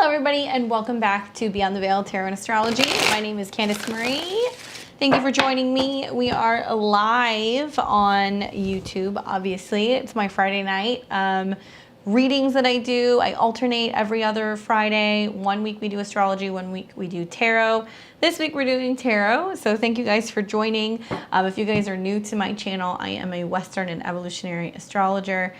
Hello everybody and welcome back to Beyond the Veil Tarot and Astrology. My name is Candace Marie. Thank you for joining me. We are live on YouTube, obviously. It's my Friday night. Readings that I do, I alternate every other Friday. One week we do astrology, one week we do tarot. This week we're doing tarot, so thank you guys for joining. If you guys are new to my channel, I am a Western and evolutionary astrologer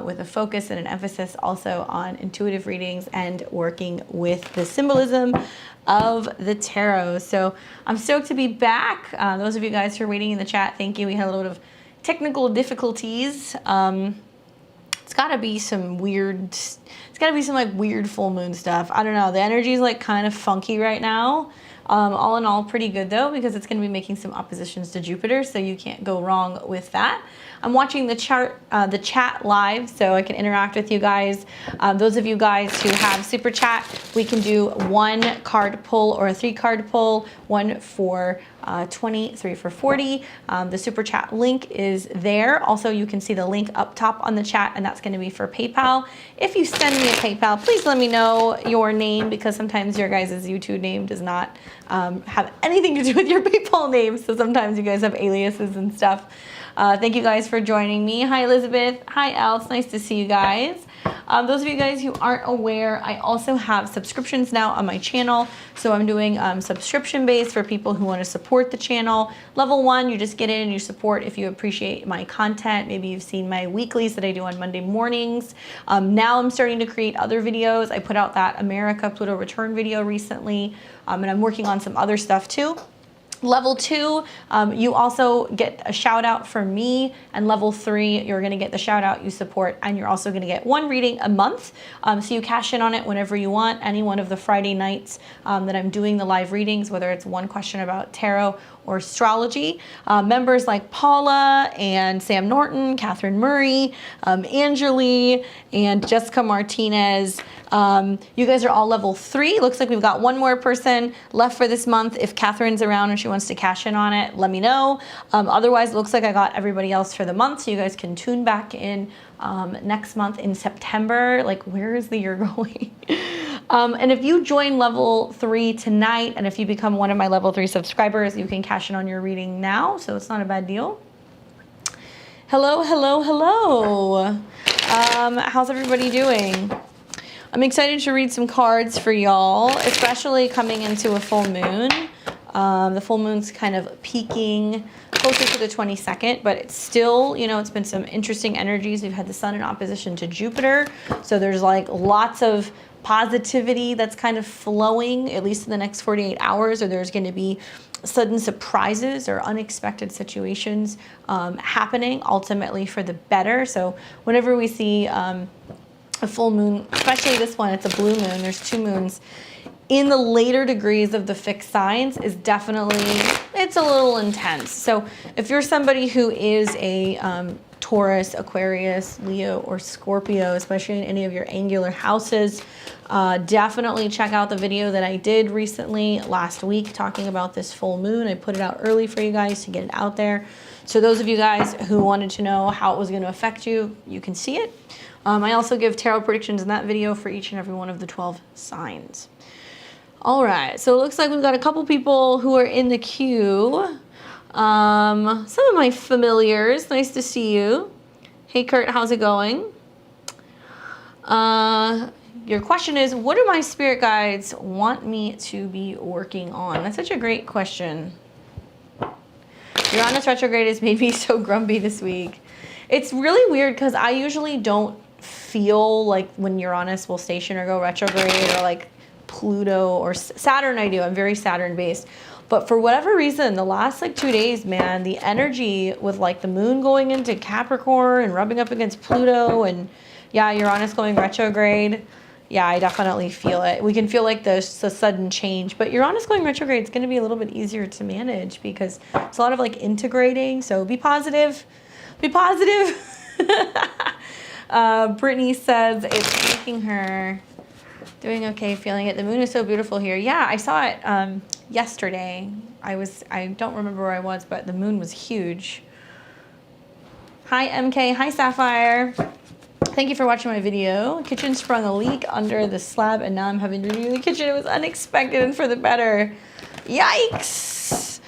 with a focus and an emphasis also on intuitive readings and working with the symbolism of the tarot. So I'm stoked to be back. Those of you guys who are waiting in the chat, thank you. We had a little bit of technical difficulties. It's gotta be some weird, like weird full moon stuff. I don't know, the energy is like kind of funky right now. All in all, pretty good though, because it's gonna be making some oppositions to Jupiter, so you can't go wrong with that. I'm watching the chat live, so I can interact with you guys. Those of you guys who have super chat, we can do 1 card pull or a 3 card pull, 1 for 20, 3 for 40. The super chat link is there. Also, you can see the link up top on the chat, and that's going to be for PayPal. If you send me a PayPal, please let me know your name, because sometimes your guys' YouTube name does not have anything to do with your PayPal name. So sometimes you guys have aliases and stuff. Thank you guys for joining me. Hi, Elizabeth. Hi, Al. It's nice to see you guys. Those of you guys who aren't aware, I also have subscriptions now on my channel. So I'm doing subscription based for people who want to support the channel. Level 1, you just get in and you support if you appreciate my content. Maybe you've seen my weeklies that I do on Monday mornings. Now I'm starting to create other videos. I put out that America Pluto return video recently, and I'm working on some other stuff too. Level 2, you also get a shout out from me, and level 3, you're going to get the shout out you support, and you're also going to get 1 reading a month. So you cash in on it whenever you want. Any one of the Friday nights that I'm doing the live readings, whether it's one question about tarot or astrology. Members like Paula and Sam Norton, Catherine Murray, Angeli, and Jessica Martinez. You guys are all level 3. Looks like we've got 1 more person left for this month. If Catherine's around and she wants to cash in on it, let me know. Otherwise, it looks like I got everybody else for the month, so you guys can tune back in next month in September. Like, where is the year going? And if you join level 3 tonight, and if you become one of my level 3 subscribers, you can cash in on your reading now, so it's not a bad deal. Hello, hello, hello. How's everybody doing? I'm excited to read some cards for y'all, especially coming into a full moon. The full moon's kind of peaking closer to the 22nd, but it's still, you know, it's been some interesting energies. We've had the sun in opposition to Jupiter, so there's like lots of positivity that's kind of flowing, at least in the next 48 hours, or there's going to be sudden surprises or unexpected situations happening, ultimately for the better. So whenever we see a full moon, especially this one, it's a blue moon, there's 2 moons, in the later degrees of the fixed signs is definitely, it's a little intense. So if you're somebody who is a Taurus, Aquarius, Leo, or Scorpio, especially in any of your angular houses, definitely check out the video that I did recently last week talking about this full moon. I put it out early for you guys to get it out there. So those of you guys who wanted to know how it was going to affect you, you can see it. I also give tarot predictions in that video for each and every one of the 12 signs. All right, so it looks like we've got a couple people who are in the queue. Some of my familiars, nice to see you. Hey Kurt, how's it going? Your question is, what do my spirit guides want me to be working on? That's such a great question. Uranus retrograde has made me so grumpy this week. It's really weird because I usually don't feel like when Uranus will station or go retrograde, or like Pluto or Saturn. I do. I'm very Saturn based. But for whatever reason, the last like 2 days, man, the energy with like the moon going into Capricorn and rubbing up against Pluto, and yeah, Uranus going retrograde. Yeah, I definitely feel it. We can feel like there's a sudden change, but Uranus going retrograde is going to be a little bit easier to manage because it's a lot of like integrating. So be positive. Be positive. Brittany says it's making her doing okay, feeling it. The moon is so beautiful here. Yeah, I saw it yesterday. I don't remember where I was, but the moon was huge. Hi, MK. Hi, Sapphire. Thank you for watching my video. Kitchen sprung a leak under the slab and now I'm having to redo the kitchen. It was unexpected and for the better. Yikes.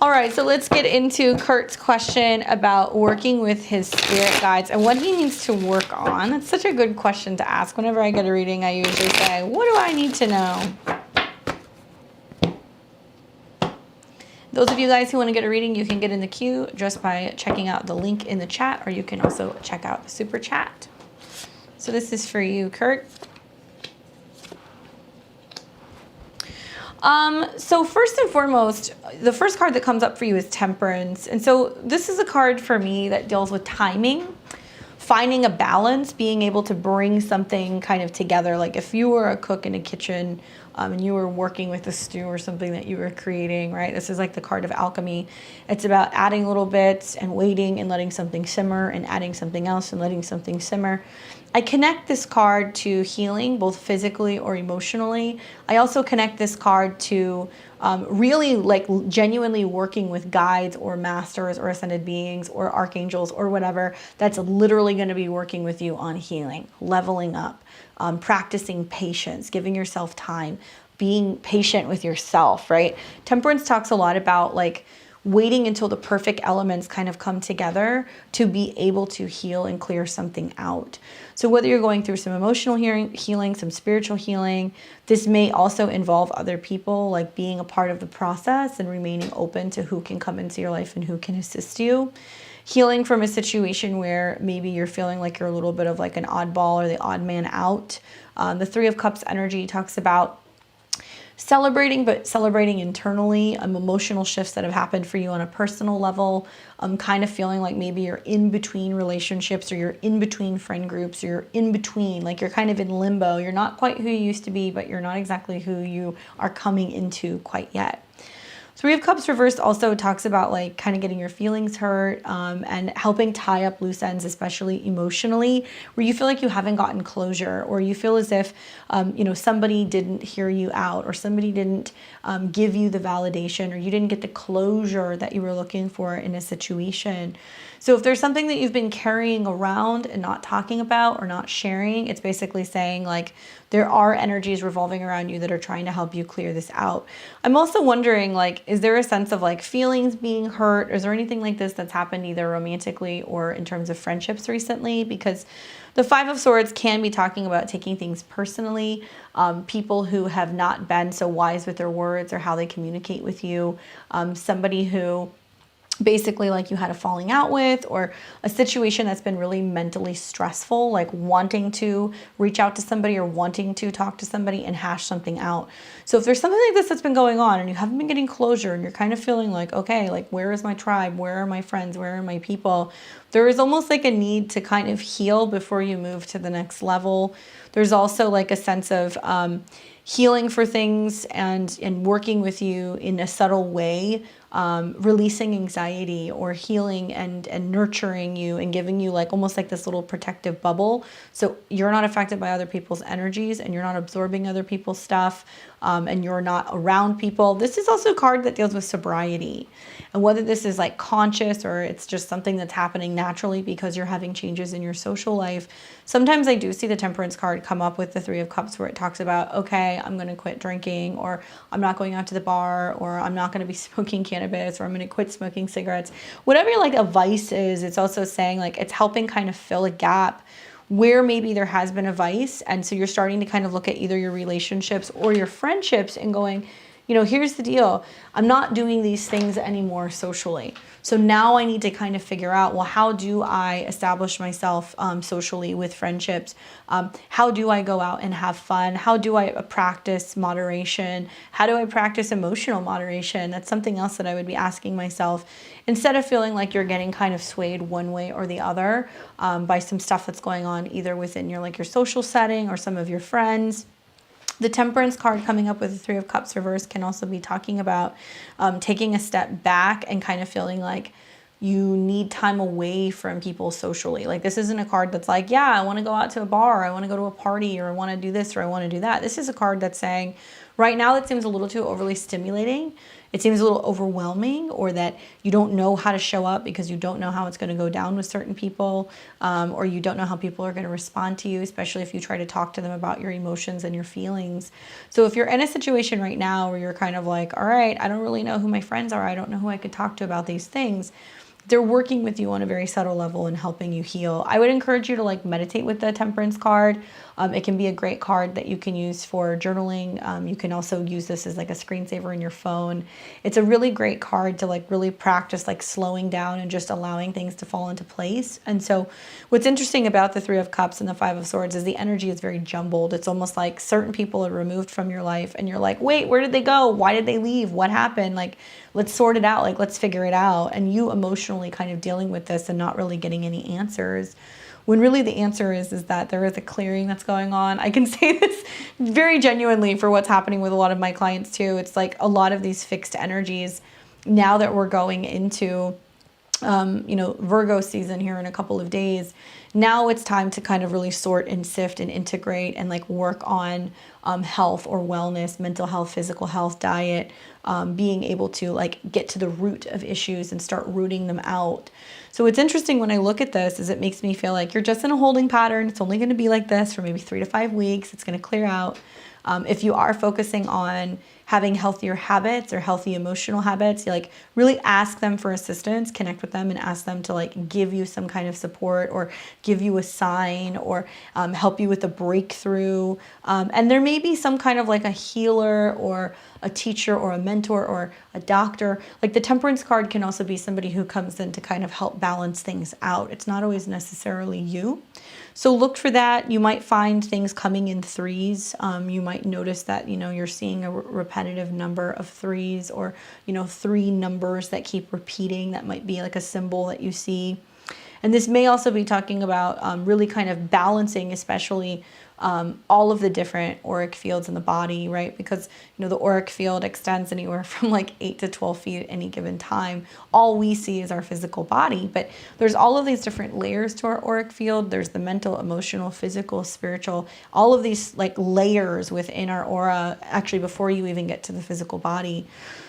All right, so let's get into Kurt's question about working with his spirit guides and what he needs to work on. That's such a good question to ask. Whenever I get a reading, I usually say, what do I need to know? Those of you guys who want to get a reading, you can get in the queue just by checking out the link in the chat, or you can also check out the super chat. So this is for you, Kurt. So first and foremost, the first card that comes up for you is Temperance. And so this is a card for me that deals with timing, finding a balance, being able to bring something kind of together. Like if you were a cook in a kitchen and you were working with a stew or something that you were creating, right? This is like the card of alchemy. It's about adding little bits and waiting and letting something simmer and adding something else and letting something simmer. I connect this card to healing, both physically or emotionally. I also connect this card to really like genuinely working with guides or masters or ascended beings or archangels or whatever that's literally going to be working with you on healing, leveling up, practicing patience, giving yourself time, being patient with yourself, right? Temperance talks a lot about like waiting until the perfect elements kind of come together to be able to heal and clear something out. So whether you're going through some emotional healing, some spiritual healing, this may also involve other people, like being a part of the process and remaining open to who can come into your life and who can assist you. Healing from a situation where maybe you're feeling like you're a little bit of like an oddball or the odd man out. The Three of Cups energy talks about celebrating, but celebrating internally, emotional shifts that have happened for you on a personal level. Kind of feeling like maybe you're in between relationships or you're in between friend groups or you're in between, like you're kind of in limbo. You're not quite who you used to be, but you're not exactly who you are coming into quite yet. Three of Cups reversed also talks about like kind of getting your feelings hurt and helping tie up loose ends, especially emotionally, where you feel like you haven't gotten closure or you feel as if, somebody didn't hear you out or somebody didn't give you the validation or you didn't get the closure that you were looking for in a situation. So if there's something that you've been carrying around and not talking about or not sharing, it's basically saying like there are energies revolving around you that are trying to help you clear this out. I'm also wondering, like, is there a sense of like feelings being hurt? Is there anything like this that's happened either romantically or in terms of friendships recently? Because the Five of Swords can be talking about taking things personally, people who have not been so wise with their words or how they communicate with you, somebody who basically like you had a falling out with, or a situation that's been really mentally stressful, like wanting to reach out to somebody or wanting to talk to somebody and hash something out. So if there's something like this that's been going on and you haven't been getting closure and you're kind of feeling like, okay, like where is my tribe? Where are my friends? Where are my people? There is almost like a need to kind of heal before you move to the next level. There's also like a sense of healing for things and working with you in a subtle way, releasing anxiety or healing and nurturing you and giving you like almost like this little protective bubble. So you're not affected by other people's energies and you're not absorbing other people's stuff and you're not around people. This is also a card that deals with sobriety. And whether this is like conscious or it's just something that's happening naturally because you're having changes in your social life. Sometimes I do see the Temperance card come up with the Three of Cups where it talks about, okay, I'm going to quit drinking, or I'm not going out to the bar, or I'm not going to be smoking cannabis, or I'm going to quit smoking cigarettes. Whatever like a vice is, it's also saying like it's helping kind of fill a gap where maybe there has been a vice. And so you're starting to kind of look at either your relationships or your friendships and going, here's the deal. I'm not doing these things anymore socially. So now I need to kind of figure out, well, how do I establish myself socially with friendships? How do I go out and have fun? How do I practice moderation? How do I practice emotional moderation? That's something else that I would be asking myself instead of feeling like you're getting kind of swayed one way or the other by some stuff that's going on either within your social setting or some of your friends. The Temperance card coming up with the Three of Cups reverse can also be talking about taking a step back and kind of feeling like you need time away from people socially. Like this isn't a card that's like, yeah, I want to go out to a bar, I want to go to a party, or I want to do this, or I want to do that. This is a card that's saying, Right now, it seems a little too overly stimulating. It seems a little overwhelming, or that you don't know how to show up because you don't know how it's going to go down with certain people, or you don't know how people are going to respond to you, especially if you try to talk to them about your emotions and your feelings. So if you're in a situation right now where you're kind of like, all right, I don't really know who my friends are, I don't know who I could talk to about these things, they're working with you on a very subtle level and helping you heal. I would encourage you to like meditate with the Temperance card. It can be a great card that you can use for journaling. You can also use this as like a screensaver in your phone. It's a really great card to like really practice like slowing down and just allowing things to fall into place. And so what's interesting about the Three of Cups and the Five of Swords is the energy is very jumbled. It's almost like certain people are removed from your life and you're like, wait, where did they go? Why did they leave? What happened? Like, let's sort it out. Like, let's figure it out. And you emotionally kind of dealing with this and not really getting any answers. When really the answer is that there is a clearing that's going on. I can say this very genuinely for what's happening with a lot of my clients too. It's like a lot of these fixed energies, now that we're going into Virgo season here in a couple of days, now it's time to kind of really sort and sift and integrate and like work on health or wellness, mental health, physical health, diet, being able to like get to the root of issues and start rooting them out. So what's interesting when I look at this is it makes me feel like you're just in a holding pattern. It's only going to be like this for maybe 3 to 5 weeks. It's going to clear out. If you are focusing on having healthier habits or healthy emotional habits, you like really ask them for assistance, connect with them and ask them to like give you some kind of support or give you a sign or help you with a breakthrough. And there may be some kind of like a healer or a teacher or a mentor or a doctor. Like the Temperance card can also be somebody who comes in to kind of help balance things out. It's not always necessarily you. So look for that. You might find things coming in threes. You might notice that, you're seeing a repetitive number of threes or, 3 numbers that keep repeating. That might be like a symbol that you see. And this may also be talking about really kind of balancing, especially all of the different auric fields in the body, right? Because, the auric field extends anywhere from like 8 to 12 feet at any given time. All we see is our physical body, but there's all of these different layers to our auric field. There's the mental, emotional, physical, spiritual, all of these like layers within our aura, actually before you even get to the physical body.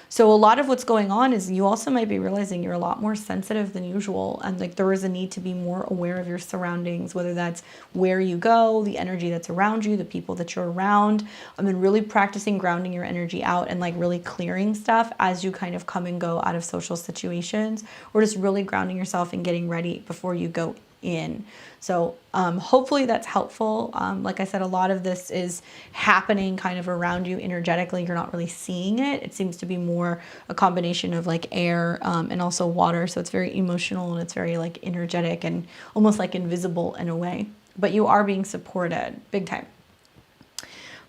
So a lot of what's going on is you also might be realizing you're a lot more sensitive than usual. And like there is a need to be more aware of your surroundings, whether that's where you go, the energy that's around you, the people that you're around. And really practicing grounding your energy out and like really clearing stuff as you kind of come and go out of social situations, or just really grounding yourself and getting ready before you go in. So hopefully that's helpful. Like I said, a lot of this is happening kind of around you energetically. You're not really seeing it. It seems to be more a combination of like air and also water. So it's very emotional and it's very like energetic and almost like invisible in a way. But you are being supported big time.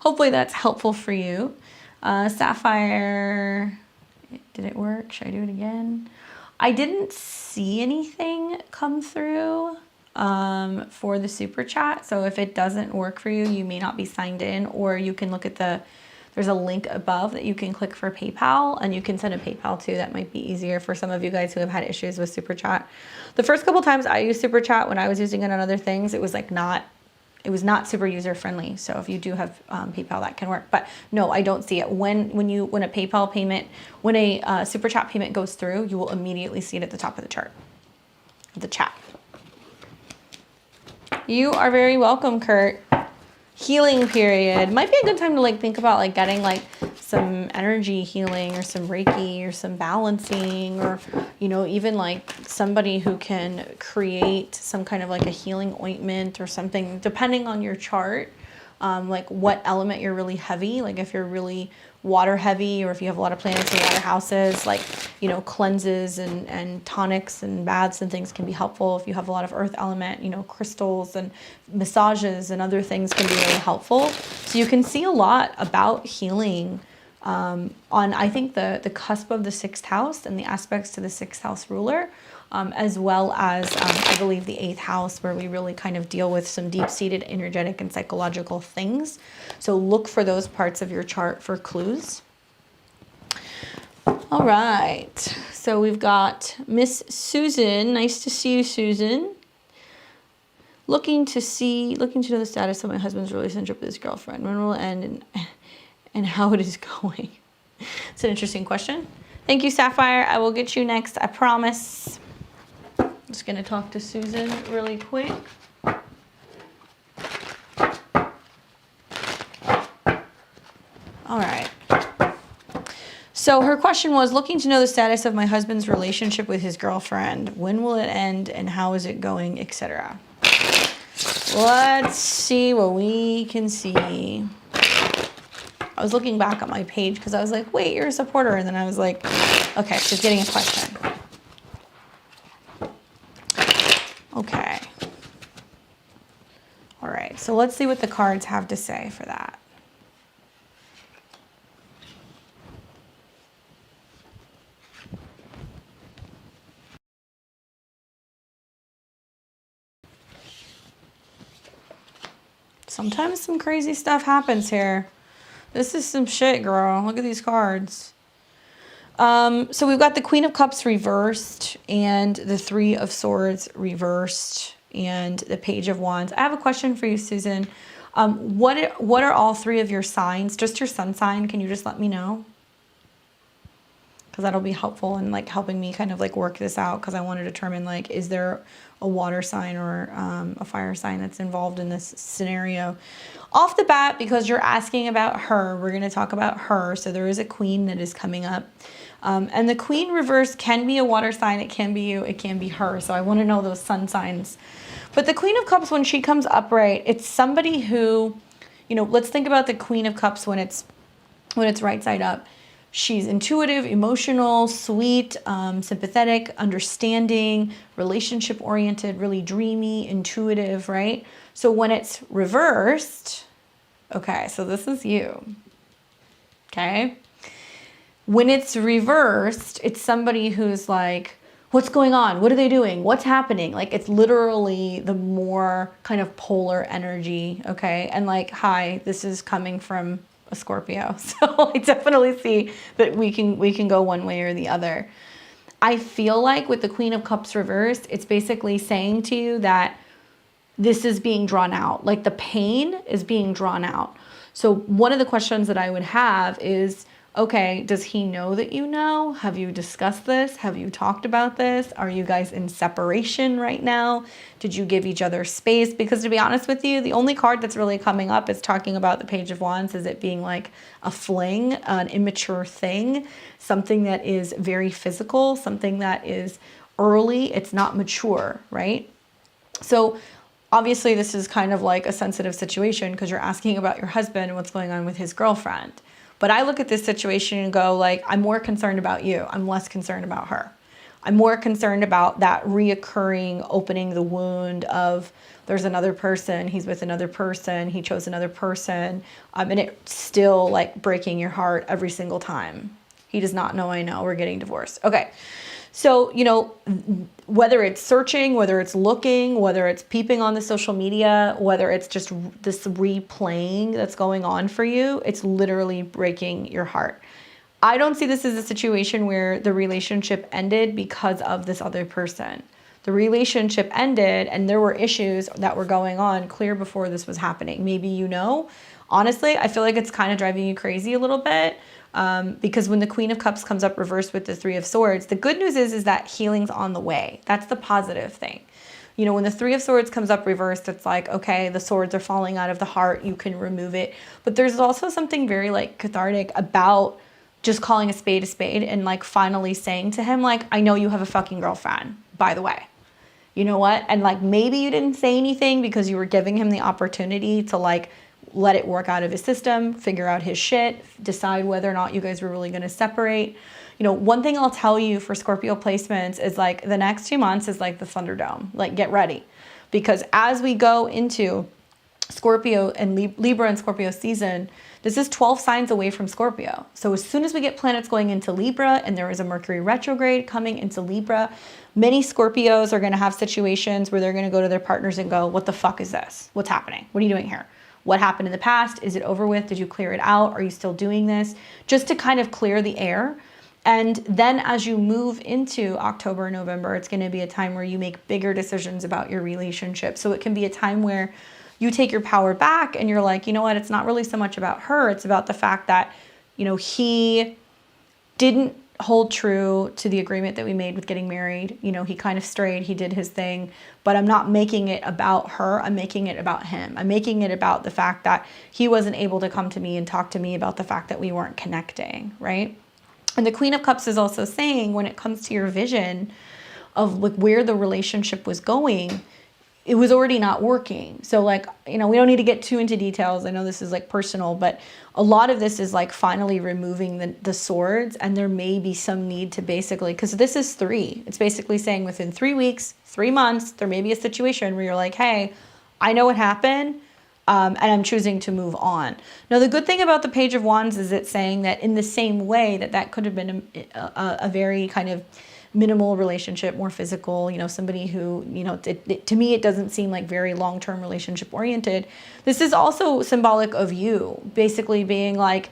Hopefully that's helpful for you. Sapphire, did it work? Should I do it again? I didn't see anything come through for the super chat. So if it doesn't work for you, you may not be signed in, or you can look at there's a link above that you can click for PayPal, and you can send a PayPal too. That might be easier for some of you guys who have had issues with super chat. The first couple times I used super chat when I was using it on other things, it was not super user friendly. So if you do have PayPal, that can work. But no, I don't see it. When a PayPal payment, when a super chat payment goes through, you will immediately see it at the top of the chart, the chat. You are very welcome, Kurt. Healing period might be a good time to like think about like getting like some energy healing or some Reiki or some balancing, or even like somebody who can create some kind of like a healing ointment or something, depending on your chart. Like what element you're really heavy, like if you're really water heavy, or if you have a lot of planets in water houses, like cleanses and tonics and baths and things can be helpful. If you have a lot of earth element, crystals and massages and other things can be really helpful. So you can see a lot about healing on, I think, the cusp of the 6th house and the aspects to the 6th house ruler. As well as, I believe, the 8th house, where we really kind of deal with some deep-seated energetic and psychological things. So look for those parts of your chart for clues. All right. So we've got Miss Susan. Nice to see you, Susan. Looking to know the status of my husband's relationship with his girlfriend. When will it end? and how it is going? It's an interesting question. Thank you, Sapphire. I will get you next, I promise. I'm just going to talk to Susan really quick. All right. So her question was, looking to know the status of my husband's relationship with his girlfriend. When will it end and how is it going, etc. Let's see what we can see. I was looking back at my page because I was like, wait, you're a supporter. And then I was like, okay, she's getting a question. Okay. All right, so let's see what the cards have to say for that. Sometimes some crazy stuff happens here. This is some shit, girl. Look at these cards. So we've got the Queen of Cups reversed and the Three of Swords reversed and the Page of Wands. I have a question for you, Susan. What are all three of your signs? Just your sun sign? Can you just let me know? Because that'll be helpful in like helping me kind of like work this out, because I want to determine like, is there a water sign or a fire sign that's involved in this scenario. Off the bat, because you're asking about her, we're going to talk about her. So there is a queen that is coming up. And the queen reverse can be a water sign. It can be you. It can be her. So I want to know those sun signs. But the Queen of Cups, when she comes upright, it's somebody who, you know, let's think about the Queen of Cups when it's right side up. She's intuitive, emotional, sweet, sympathetic, understanding, relationship-oriented, really dreamy, intuitive, right? So when it's reversed, okay, so this is you, okay? When it's reversed, it's somebody who's like, what's going on? What are they doing? What's happening? Like, it's literally the more kind of polar energy, okay? And like, hi, this is coming from a Scorpio. So I definitely see that we can go one way or the other. I feel like with the Queen of Cups reversed, it's basically saying to you that this is being drawn out. Like the pain is being drawn out. So one of the questions that I would have is, okay, does he know that you know? Have you discussed this? Have you talked about this? Are you guys in separation right now? Did you give each other space? Because to be honest with you, the only card that's really coming up is talking about the Page of Wands, is it being like a fling, an immature thing, something that is very physical, something that is early, it's not mature, right? So obviously this is kind of like a sensitive situation because you're asking about your husband and what's going on with his girlfriend. But I look at this situation and go like, I'm more concerned about you. I'm less concerned about her. I'm more concerned about that reoccurring opening the wound of there's another person, he's with another person, he chose another person, and it's still like breaking your heart every single time. He does not know I know, we're getting divorced. Okay. So, you know, whether it's searching, whether it's looking, whether it's peeping on the social media, whether it's just this replaying that's going on for you, it's literally breaking your heart. I don't see this as a situation where the relationship ended because of this other person. The relationship ended and there were issues that were going on clear before this was happening. Maybe you know. Honestly, I feel like it's kind of driving you crazy a little bit. Because when the Queen of Cups comes up reversed with the Three of Swords, the good news is that healing's on the way. That's the positive thing. You know, when the Three of Swords comes up reversed, it's like, okay, the swords are falling out of the heart. You can remove it. But there's also something very like cathartic about just calling a spade and like finally saying to him, like, I know you have a fucking girlfriend, by the way. You know what? And like, maybe you didn't say anything because you were giving him the opportunity to like, let it work out of his system, figure out his shit, decide whether or not you guys were really going to separate. You know, one thing I'll tell you for Scorpio placements is like the next 2 months is like the Thunderdome. Like get ready. Because as we go into Scorpio and Libra and Scorpio season, this is 12 signs away from Scorpio. So as soon as we get planets going into Libra and there is a Mercury retrograde coming into Libra, many Scorpios are going to have situations where they're going to go to their partners and go, what the fuck is this? What's happening? What are you doing here? What happened in the past? Is it over with? Did you clear it out? Are you still doing this? Just to kind of clear the air. And then as you move into October, November, it's going to be a time where you make bigger decisions about your relationship. So it can be a time where you take your power back and you're like, you know what, it's not really so much about her. It's about the fact that, you know, he didn't hold true to the agreement that we made with getting married. You know, he kind of strayed, he did his thing, but I'm not making it about her. I'm making it about him. I'm making it about the fact that he wasn't able to come to me and talk to me about the fact that we weren't connecting, right? And the Queen of Cups is also saying, when it comes to your vision of like where the relationship was going, it was already not working. So like, you know, we don't need to get too into details. I know this is like personal, but a lot of this is like finally removing the swords, and there may be some need to basically, because this is 3. It's basically saying within 3 weeks, 3 months, there may be a situation where you're like, hey, I know what happened, and I'm choosing to move on. Now, the good thing about the Page of Wands is it's saying that in the same way that could have been a very kind of minimal relationship, more physical, you know, somebody who, you know, to me, it doesn't seem like very long-term relationship oriented. This is also symbolic of you basically being like,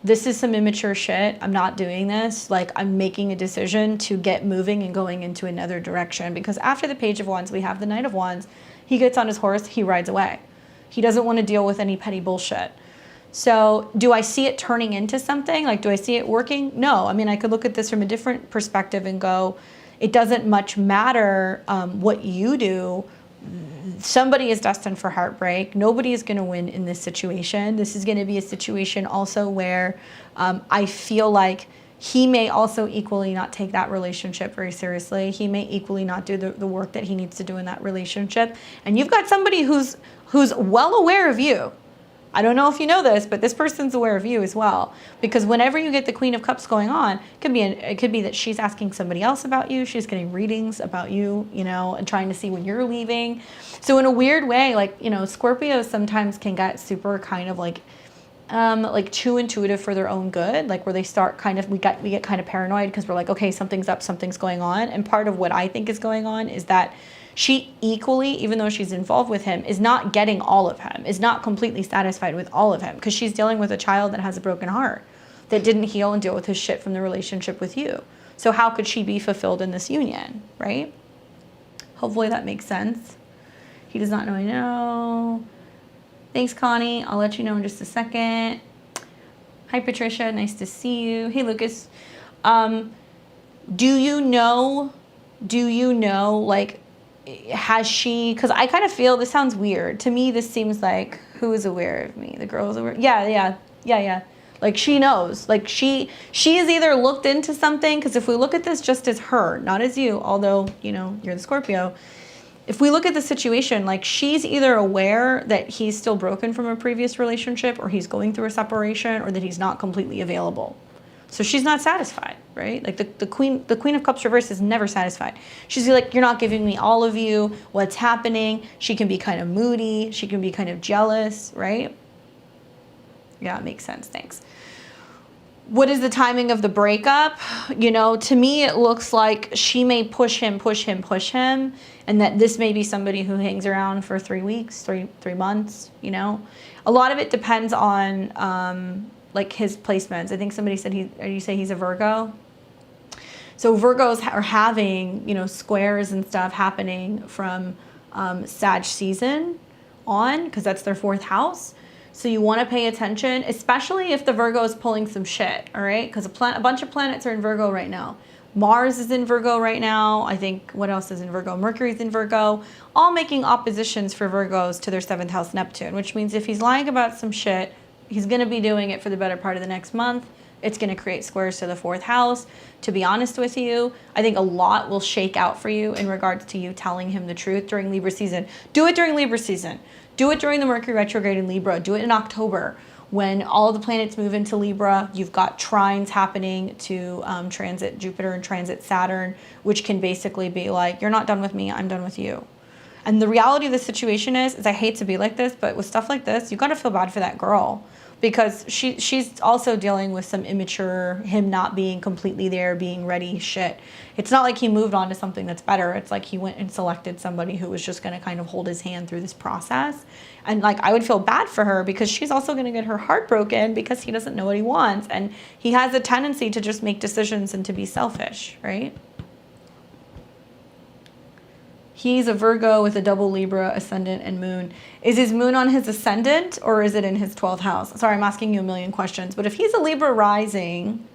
this is some immature shit. I'm not doing this. Like, I'm making a decision to get moving and going into another direction, because after the Page of Wands, we have the Knight of Wands. He gets on his horse, he rides away. He doesn't want to deal with any petty bullshit. So do I see it turning into something? Like, do I see it working? No. I mean, I could look at this from a different perspective and go, it doesn't much matter what you do. Somebody is destined for heartbreak. Nobody is going to win in this situation. This is going to be a situation also where I feel like he may also equally not take that relationship very seriously. He may equally not do the work that he needs to do in that relationship. And you've got somebody who's well aware of you. I don't know if you know this, but this person's aware of you as well. Because whenever you get the Queen of Cups going on, it could be that she's asking somebody else about you. She's getting readings about you, you know, and trying to see when you're leaving. So in a weird way, like, you know, Scorpios sometimes can get super kind of like too intuitive for their own good, like where they start kind of, we get kind of paranoid because we're like, okay, something's up, something's going on. And part of what I think is going on is that she equally, even though she's involved with him, is not getting all of him, is not completely satisfied with all of him, because she's dealing with a child that has a broken heart, that didn't heal and deal with his shit from the relationship with you. So how could she be fulfilled in this union, right? Hopefully that makes sense. He does not know I know. Thanks, Connie. I'll let you know in just a second. Hi, Patricia. Nice to see you. Hey, Lucas. Do you know, like, has she, because I kind of feel, this sounds weird. To me, this seems like, who is aware of me? The girl is aware? Yeah. Like, she knows. Like, she has either looked into something, because if we look at this just as her, not as you, although, you know, you're the Scorpio, if we look at the situation, like, she's either aware that he's still broken from a previous relationship, or he's going through a separation, or that he's not completely available. So she's not satisfied, right? Like the Queen of Cups reverse is never satisfied. She's like, you're not giving me all of you. What's happening? She can be kind of moody. She can be kind of jealous, right? Yeah, it makes sense. Thanks. What is the timing of the breakup? You know, to me, it looks like she may push him, and that this may be somebody who hangs around for 3 weeks, three months, you know? A lot of it depends on, like, his placements. I think somebody said you say he's a Virgo. So Virgos are having, you know, squares and stuff happening from Sag season on, because that's their 4th house. So you want to pay attention, especially if the Virgo is pulling some shit, all right? Because a bunch of planets are in Virgo right now. Mars is in Virgo right now. I think, what else is in Virgo? Mercury's in Virgo. All making oppositions for Virgos to their 7th house Neptune, which means if he's lying about some shit, he's going to be doing it for the better part of the next month. It's going to create squares to the 4th house. To be honest with you, I think a lot will shake out for you in regards to you telling him the truth during Libra season. Do it during Libra season. Do it during the Mercury retrograde in Libra. Do it in October when all the planets move into Libra. You've got trines happening to transit Jupiter and transit Saturn, which can basically be like, you're not done with me, I'm done with you. And the reality of the situation is I hate to be like this, but with stuff like this, you got to feel bad for that girl, because she's also dealing with some immature, him not being completely there, being ready shit. It's not like he moved on to something that's better. It's like he went and selected somebody who was just going to kind of hold his hand through this process. And like, I would feel bad for her, because she's also going to get her heart broken because he doesn't know what he wants. And he has a tendency to just make decisions and to be selfish, right? He's a Virgo with a double Libra ascendant and moon. Is his moon on his ascendant or is it in his 12th house? Sorry, I'm asking you a million questions. But if he's a Libra rising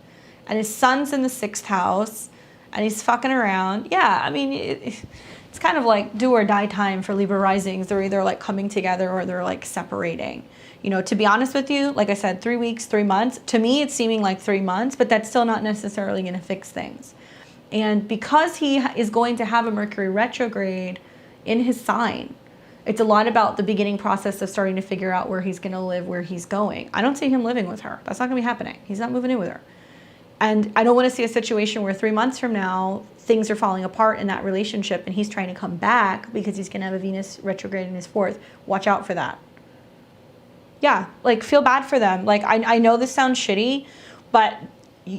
and his sun's in the 6th house and he's fucking around, yeah, I mean, it's kind of like do or die time for Libra risings. They're either like coming together or they're like separating. You know, to be honest with you, like I said, 3 weeks, 3 months. To me, it's seeming like 3 months, but that's still not necessarily going to fix things. And because he is going to have a Mercury retrograde in his sign, it's a lot about the beginning process of starting to figure out where he's going to live, where he's going. I don't see him living with her. That's not going to be happening. He's not moving in with her. And I don't want to see a situation where 3 months from now, things are falling apart in that relationship and he's trying to come back because he's going to have a Venus retrograde in his 4th. Watch out for that. Yeah, like feel bad for them. Like I know this sounds shitty, but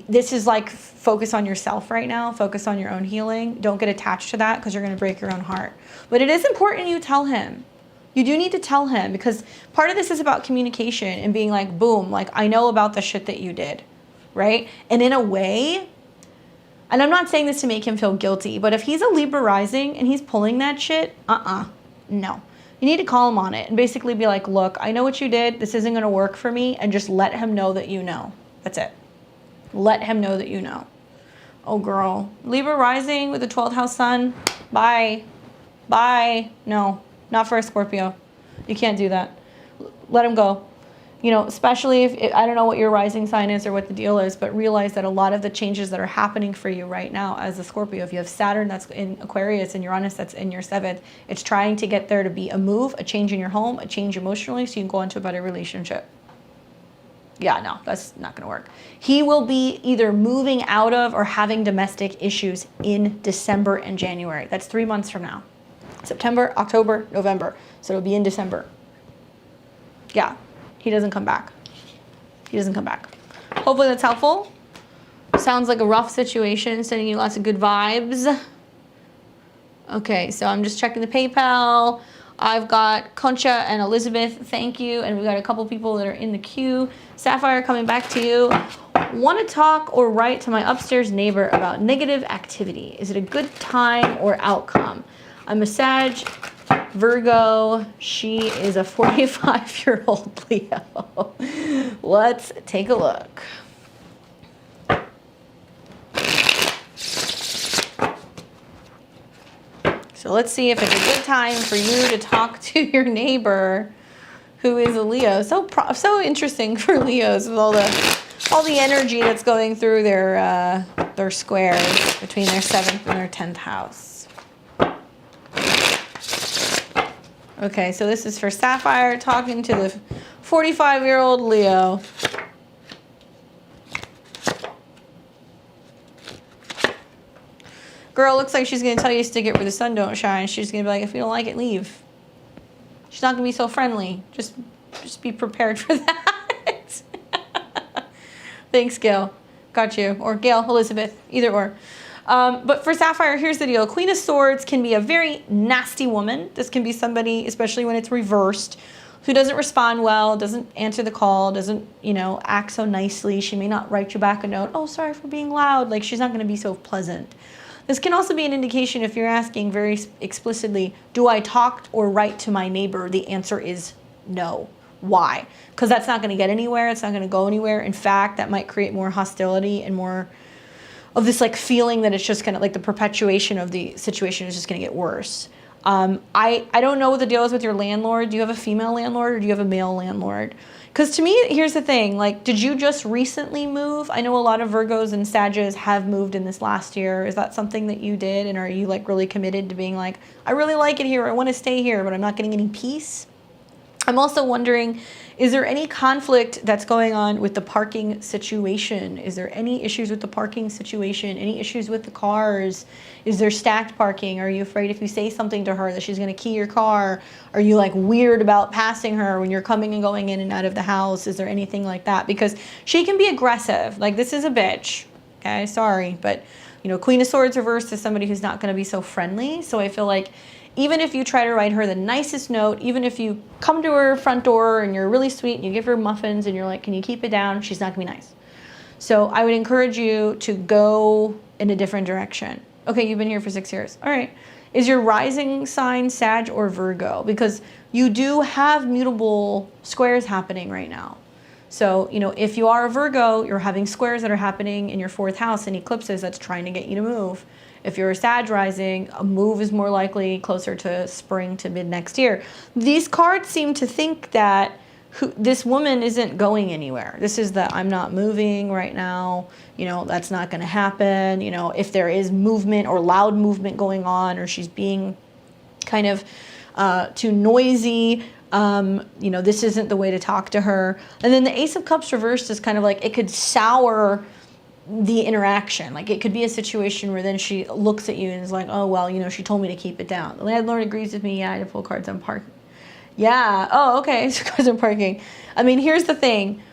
this is like focus on yourself right now. Focus on your own healing. Don't get attached to that because you're going to break your own heart. But it is important you tell him. You do need to tell him because part of this is about communication and being like, boom, like I know about the shit that you did, right? And in a way, and I'm not saying this to make him feel guilty, but if he's a Libra rising and he's pulling that shit, no. You need to call him on it and basically be like, look, I know what you did. This isn't going to work for me. And just let him know that you know. That's it. Let him know that you know. Oh, girl. Libra rising with the 12th house sun. Bye. Bye. No, not for a Scorpio. You can't do that. Let him go. You know, especially if, I don't know what your rising sign is or what the deal is, but realize that a lot of the changes that are happening for you right now as a Scorpio, if you have Saturn that's in Aquarius and Uranus that's in your 7th, it's trying to get there to be a move, a change in your home, a change emotionally so you can go into a better relationship. Yeah, no, that's not going to work. He will be either moving out of or having domestic issues in December and January. That's 3 months from now. September, October, November. So it'll be in December. Yeah. He doesn't come back. He doesn't come back. Hopefully that's helpful. Sounds like a rough situation, sending you lots of good vibes. Okay, so I'm just checking the PayPal. I've got Concha and Elizabeth, thank you. And we've got a couple people that are in the queue. Sapphire, coming back to you. Want to talk or write to my upstairs neighbor about negative activity. Is it a good time or outcome? I'm a Sag, Virgo. She is a 45-year-old Leo. Let's take a look. So let's see if it's a good time for you to talk to your neighbor who is a Leo. So interesting for Leos with all the energy that's going through their squares between their 7th and their 10th house. Okay, so this is for Sapphire talking to the 45-year-old Leo. Girl looks like she's going to tell you to stick it where the sun don't shine. She's going to be like, if you don't like it, leave. She's not going to be so friendly. Just be prepared for that. Thanks, Gail. Got you. Or Gail, Elizabeth, either or. But for Sapphire, here's the deal. Queen of Swords can be a very nasty woman. This can be somebody, especially when it's reversed, who doesn't respond well, doesn't answer the call, doesn't, act so nicely. She may not write you back a note. Oh, sorry for being loud. Like, she's not going to be so pleasant. This can also be an indication if you're asking very explicitly, do I talk or write to my neighbor? The answer is no. Why? Because that's not going to get anywhere. It's not going to go anywhere. In fact, that might create more hostility and more of this like feeling that it's just going to, like the perpetuation of the situation is just going to get worse. I don't know what the deal is with your landlord. Do you have a female landlord or do you have a male landlord? Because to me, here's the thing, like, did you just recently move? I know a lot of Virgos and Sagittarius have moved in this last year. Is that something that you did? And are you like really committed to being like, I really like it here. I want to stay here, but I'm not getting any peace? I'm also wondering, is there any conflict that's going on with the parking situation? Is there any issues with the parking situation? Any issues with the cars? Is there stacked parking? Are you afraid if you say something to her that she's going to key your car? Are you like weird about passing her when you're coming and going in and out of the house? Is there anything like that? Because she can be aggressive. Like, this is a bitch. Okay, sorry. But, Queen of Swords reversed is somebody who's not going to be so friendly. So I feel like even if you try to write her the nicest note, even if you come to her front door and you're really sweet and you give her muffins and you're like, can you keep it down? She's not going to be nice. So I would encourage you to go in a different direction. Okay, you've been here for 6 years. All right. Is your rising sign Sag or Virgo? Because you do have mutable squares happening right now. So, you know, if you are a Virgo, you're having squares that are happening in your 4th house and eclipses that's trying to get you to move. If you're a Sag rising, a move is more likely closer to spring to mid next year. These cards seem to think that this woman isn't going anywhere. This is the I'm not moving right now. You know, that's not going to happen. You know, if there is movement or loud movement going on, or she's being kind of too noisy, you know, this isn't the way to talk to her. And then the Ace of Cups reversed is kind of like it could sour the interaction. Like it could be a situation where then she looks at you and is like, oh, well, you know, she told me to keep it down. The landlord agrees with me. Yeah, I had to pull cards on parking. Yeah. Oh, okay. So cards on parking. I mean, here's the thing.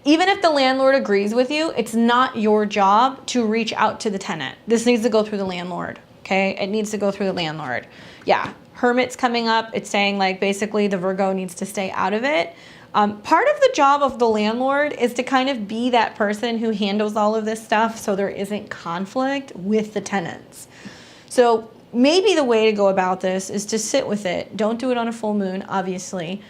Even if the landlord agrees with you, it's not your job to reach out to the tenant. This needs to go through the landlord. Okay. It needs to go through the landlord. Yeah. Hermit's coming up. It's saying like basically the Virgo needs to stay out of it. Part of the job of the landlord is to kind of be that person who handles all of this stuff so there isn't conflict with the tenants. So maybe the way to go about this is to sit with it. Don't do it on a full moon, obviously.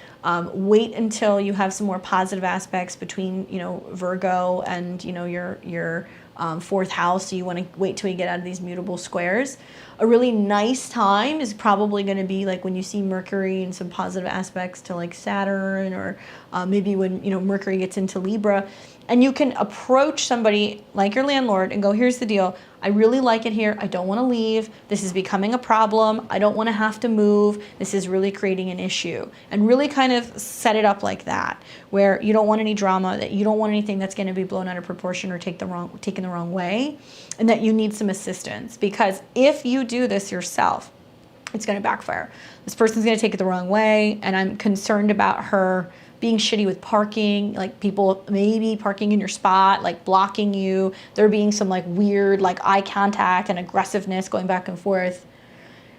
Wait until you have some more positive aspects between, you know, Virgo and, you know, your 4th house. So you want to wait till you get out of these mutable squares. A really nice time is probably going to be like when you see Mercury and some positive aspects to like Saturn, or maybe when, you know, Mercury gets into Libra, and you can approach somebody like your landlord and go, here's the deal. I really like it here. I don't want to leave. This is becoming a problem. I don't want to have to move. This is really creating an issue. And really kind of set it up like that, where you don't want any drama, that you don't want anything that's going to be blown out of proportion or taken the wrong way, and that you need some assistance. Because if you do this yourself, it's going to backfire. This person's going to take it the wrong way, and I'm concerned about her being shitty with parking, like people maybe parking in your spot, like blocking you. There being some like weird like eye contact and aggressiveness going back and forth.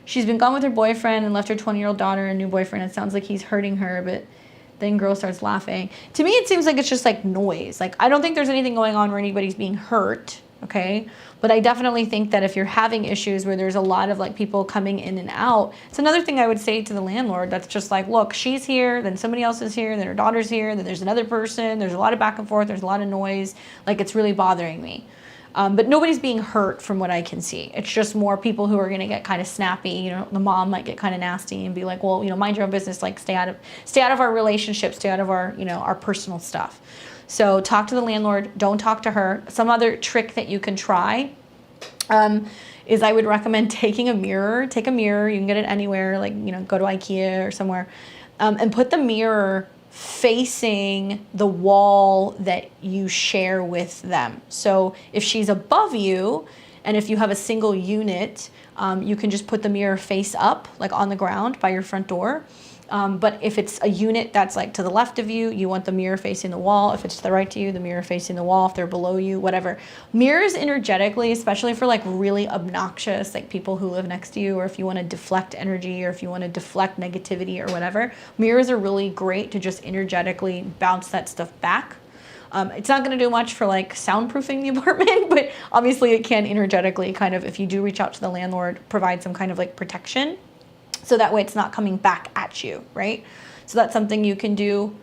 She's been gone with her boyfriend and left her 20-year-old daughter and new boyfriend. It sounds like he's hurting her, but then girl starts laughing. To me, it seems like it's just like noise. Like I don't think there's anything going on where anybody's being hurt, okay? But I definitely think that if you're having issues where there's a lot of like people coming in and out, it's another thing I would say to the landlord that's just like, look, she's here, then somebody else is here, then her daughter's here, then there's another person, there's a lot of back and forth, there's a lot of noise, like it's really bothering me. But nobody's being hurt from what I can see. It's just more people who are going to get kind of snappy. You know, the mom might get kind of nasty and be like, well, you know, mind your own business, like stay out of our relationship, stay out of our, you know, our personal stuff. So talk to the landlord, don't talk to her. Some other trick that you can try is I would recommend taking a mirror. Take a mirror, you can get it anywhere, like, you know, go to IKEA or somewhere, and put the mirror facing the wall that you share with them. So if she's above you, and if you have a single unit, you can just put the mirror face up, like on the ground by your front door. But if it's a unit that's like to the left of you, you want the mirror facing the wall. If it's to the right to you, the mirror facing the wall. If they're below you, whatever. Mirrors energetically, especially for like really obnoxious, like people who live next to you, or if you want to deflect energy, or if you want to deflect negativity or whatever, mirrors are really great to just energetically bounce that stuff back. It's not going to do much for like soundproofing the apartment, but obviously it can energetically kind of, if you do reach out to the landlord, provide some kind of like protection. So that way it's not coming back at you, right? So that's something you can do.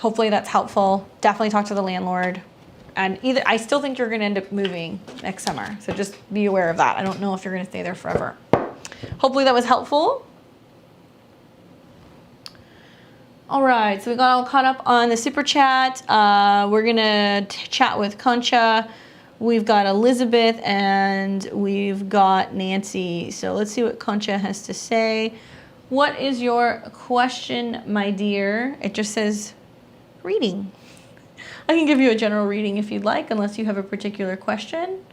Hopefully that's helpful. Definitely talk to the landlord. And I still think you're going to end up moving next summer. So just be aware of that. I don't know if you're going to stay there forever. Hopefully that was helpful. All right, so we got all caught up on the super chat. We're going to chat with Concha. We've got Elizabeth and we've got Nancy. So let's see what Concha has to say. What is your question, my dear? It just says reading. I can give you a general reading if you'd like, unless you have a particular question.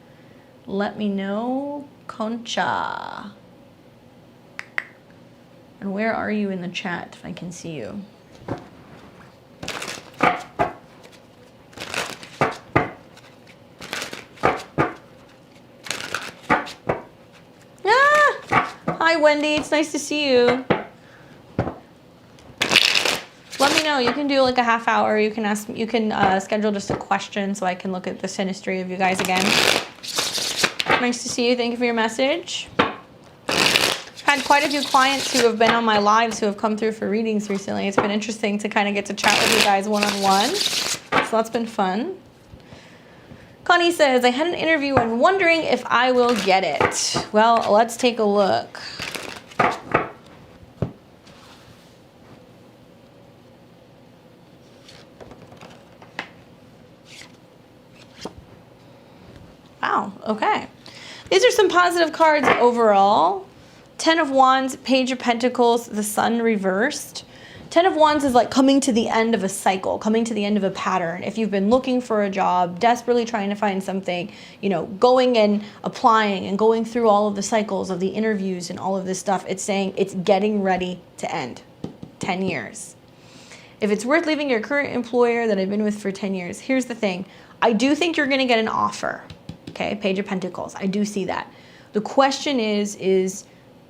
Let me know, Concha. And where are you in the chat if I can see you? Hi, Wendy. It's nice to see you. Let me know. You can do like a half hour. You can ask. You can schedule just a question so I can look at the synastry of you guys again. Nice to see you. Thank you for your message. Had quite a few clients who have been on my lives who have come through for readings recently. It's been interesting to kind of get to chat with you guys one-on-one. So that's been fun. Connie says, I had an interview and wondering if I will get it. Well, let's take a look. Wow, okay. These are some positive cards overall. 10 of Wands, Page of Pentacles, the Sun reversed. 10 of Wands is like coming to the end of a cycle, coming to the end of a pattern. If you've been looking for a job, desperately trying to find something, you know, going and applying and going through all of the cycles of the interviews and all of this stuff, it's saying it's getting ready to end. 10 years. If it's worth leaving your current employer that I've been with for 10 years, here's the thing. I do think you're going to get an offer. Okay, Page of Pentacles. I do see that. The question is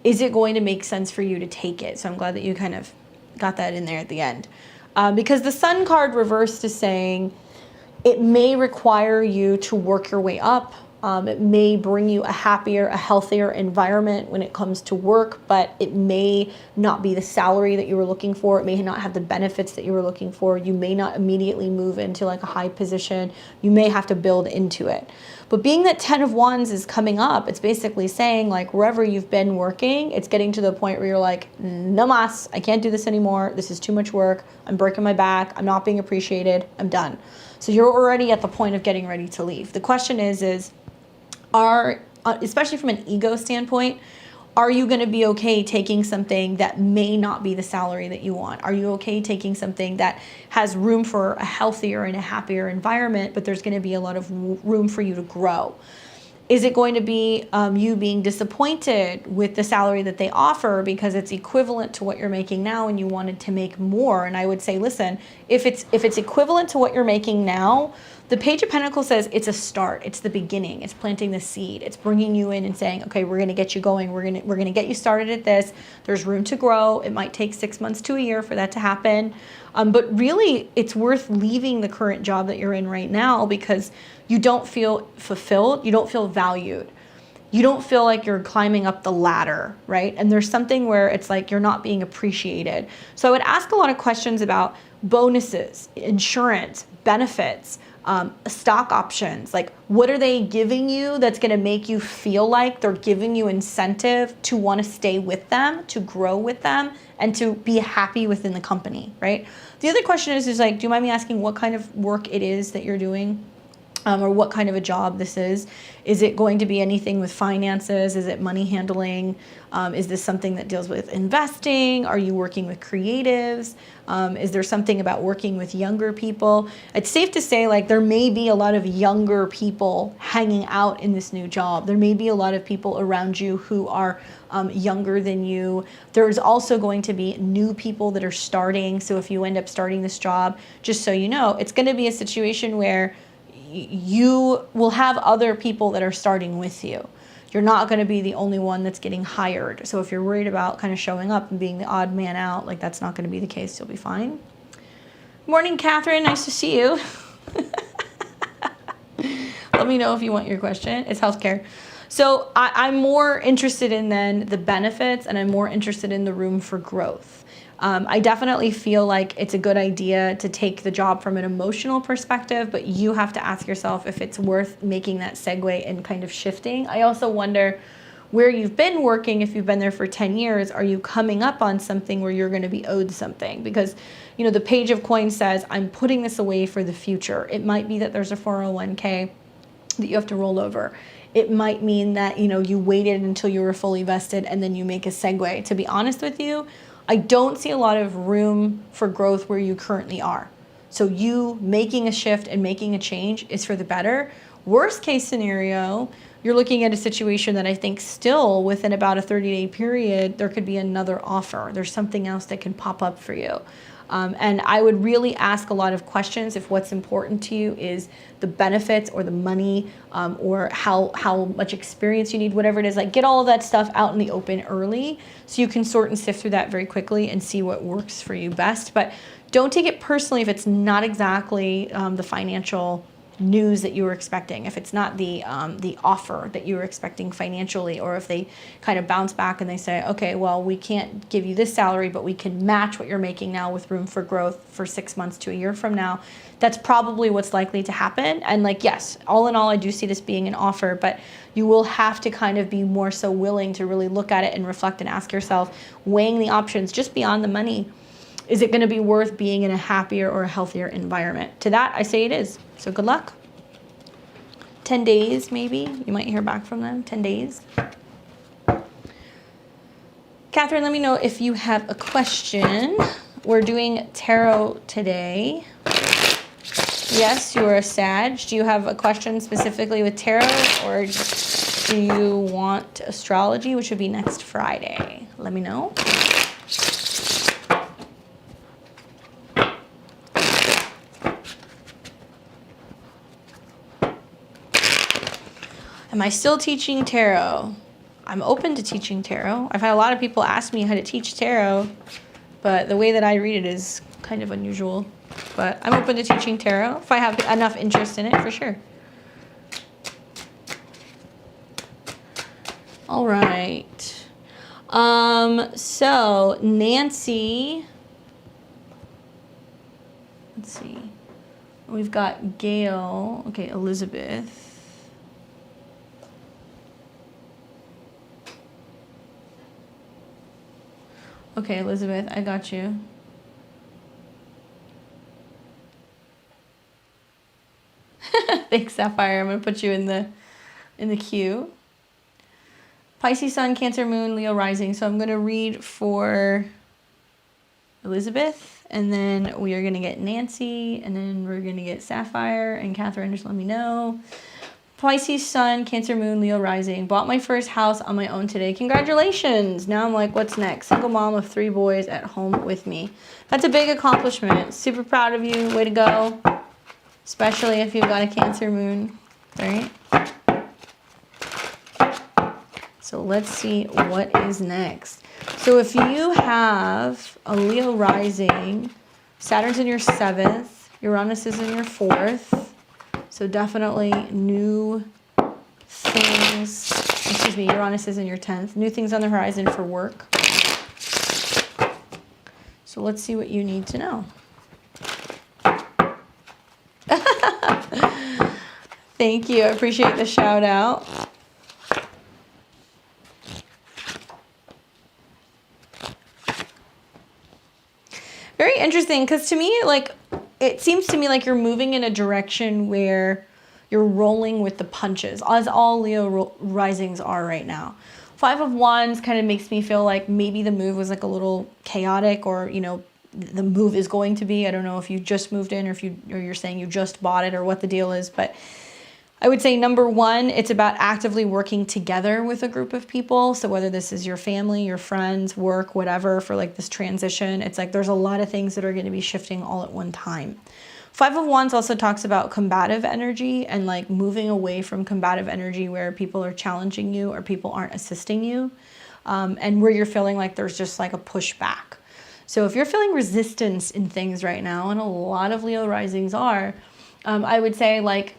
it going to make sense for you to take it? So I'm glad that you kind of got that in there at the end. Because the Sun card reversed is saying it may require you to work your way up. It may bring you a happier, a healthier environment when it comes to work, but it may not be the salary that you were looking for. It may not have the benefits that you were looking for. You may not immediately move into like a high position. You may have to build into it. But being that 10 of Wands is coming up, it's basically saying like wherever you've been working, it's getting to the point where you're like, no mas, I can't do this anymore. This is too much work. I'm breaking my back. I'm not being appreciated. I'm done. So you're already at the point of getting ready to leave. The question is especially from an ego standpoint, are you going to be okay taking something that may not be the salary that you want? Are you okay taking something that has room for a healthier and a happier environment, but there's going to be a lot of room for you to grow? Is it going to be you being disappointed with the salary that they offer because it's equivalent to what you're making now and you wanted to make more? And I would say, listen, if it's equivalent to what you're making now, the Page of Pentacles says it's a start. It's the beginning. It's planting the seed. It's bringing you in and saying, okay, we're going to get you going. We're going to get you started at this. There's room to grow. It might take 6 months to a year for that to happen. But really, it's worth leaving the current job that you're in right now because you don't feel fulfilled. You don't feel valued. You don't feel like you're climbing up the ladder, right? And there's something where it's like you're not being appreciated. So I would ask a lot of questions about bonuses, insurance, benefits, stock options. Like, what are they giving you that's going to make you feel like they're giving you incentive to want to stay with them, to grow with them, and to be happy within the company, right? The other question is like, do you mind me asking what kind of work it is that you're doing? Or what kind of a job this is? Is it going to be anything with finances? Is it money handling? Is this something that deals with investing? Are you working with creatives? Is there something about working with younger people? It's safe to say like there may be a lot of younger people hanging out in this new job. There may be a lot of people around you who are younger than you. There's also going to be new people that are starting. So if you end up starting this job, just so you know, it's going to be a situation where you will have other people that are starting with you. You're not going to be the only one that's getting hired. So if you're worried about kind of showing up and being the odd man out, like that's not going to be the case. You'll be fine. Morning, Catherine. Nice to see you. Let me know if you want your question. It's healthcare. So I'm more interested in then the benefits, and I'm more interested in the room for growth. I definitely feel like it's a good idea to take the job from an emotional perspective, but you have to ask yourself if it's worth making that segue and kind of shifting. I also wonder where you've been working. If you've been there for 10 years, are you coming up on something where you're going to be owed something? Because, you know, the Page of Coins says, I'm putting this away for the future. It might be that there's a 401k that you have to roll over. It might mean that, you know, you waited until you were fully vested and then you make a segue. To be honest with you, I don't see a lot of room for growth where you currently are. So you making a shift and making a change is for the better. Worst case scenario, you're looking at a situation that I think still within about a 30-day period, there could be another offer. There's something else that can pop up for you. And I would really ask a lot of questions if what's important to you is the benefits or the money or how much experience you need, whatever it is. Like, get all of that stuff out in the open early so you can sort and sift through that very quickly and see what works for you best. But don't take it personally if it's not exactly the financial news that you were expecting, if it's not the offer that you were expecting financially, or if they kind of bounce back and they say, okay, well, we can't give you this salary, but we can match what you're making now with room for growth for 6 months to a year from now. That's probably what's likely to happen. And like, yes, all in all, I do see this being an offer, but you will have to kind of be more so willing to really look at it and reflect and ask yourself, weighing the options just beyond the money. Is it going to be worth being in a happier or a healthier environment? To that, I say it is. So good luck. 10 days, maybe. You might hear back from them. 10 days. Catherine, let me know if you have a question. We're doing tarot today. Yes, you are a Sag. Do you have a question specifically with tarot, or do you want astrology, which would be next Friday? Let me know. Am I still teaching tarot? I'm open to teaching tarot. I've had a lot of people ask me how to teach tarot, but the way that I read it is kind of unusual. But I'm open to teaching tarot if I have enough interest in it, for sure. All right. So Nancy, let's see. We've got Gail. Okay, Elizabeth. Okay, Elizabeth, I got you. Thanks, Sapphire. I'm gonna put you in the queue. Pisces Sun, Cancer Moon, Leo Rising. So I'm gonna read for Elizabeth, and then we are gonna get Nancy, and then we're gonna get Sapphire and Catherine. Just let me know. Pisces Sun, Cancer Moon, Leo Rising. Bought my first house on my own today. Congratulations. Now I'm like, what's next? Single mom of 3 boys at home with me. That's a big accomplishment. Super proud of you. Way to go. Especially if you've got a Cancer Moon, right? So let's see what is next. So if you have a Leo Rising, Saturn's in your 7th, Uranus is in your 4th. So definitely new things, excuse me, Uranus is in your 10th. New things on the horizon for work. So let's see what you need to know. Thank you. I appreciate the shout out. Very interesting, because to me, like, it seems to me like you're moving in a direction where you're rolling with the punches, as all Leo risings are right now. 5 of Wands kind of makes me feel like maybe the move was like a little chaotic, or, you know, the move is going to be. I don't know if you just moved in, or if you're saying you just bought it, or what the deal is, but I would say number 1, it's about actively working together with a group of people. So whether this is your family, your friends, work, whatever, for like this transition, it's like there's a lot of things that are going to be shifting all at one time. 5 of Wands also talks about combative energy, and like moving away from combative energy where people are challenging you or people aren't assisting you, and where you're feeling like there's just like a pushback. So if you're feeling resistance in things right now, and a lot of Leo risings are, I would say like,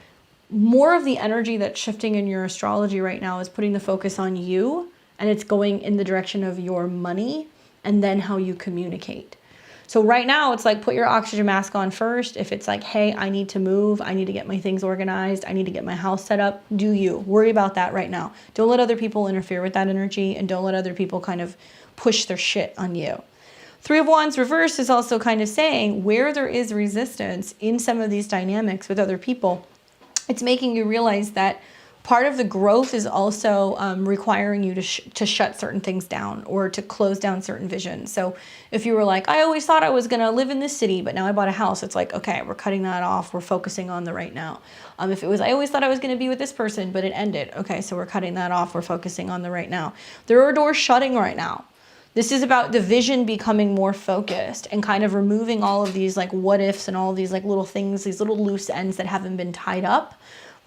more of the energy that's shifting in your astrology right now is putting the focus on you, and it's going in the direction of your money and then how you communicate. So right now it's like, put your oxygen mask on first. If it's like, hey, I need to move, I need to get my things organized, I need to get my house set up, do you. Worry about that right now. Don't let other people interfere with that energy, and don't let other people kind of push their shit on you. 3 of Wands reverse is also kind of saying where there is resistance in some of these dynamics with other people, it's making you realize that part of the growth is also requiring you to shut certain things down, or to close down certain visions. So if you were like, I always thought I was going to live in this city, but now I bought a house, it's like, okay, we're cutting that off. We're focusing on the right now. If it was, I always thought I was going to be with this person, but it ended. Okay, so we're cutting that off. We're focusing on the right now. There are doors shutting right now. This is about the vision becoming more focused and kind of removing all of these like what ifs and all of these like little things, these little loose ends that haven't been tied up.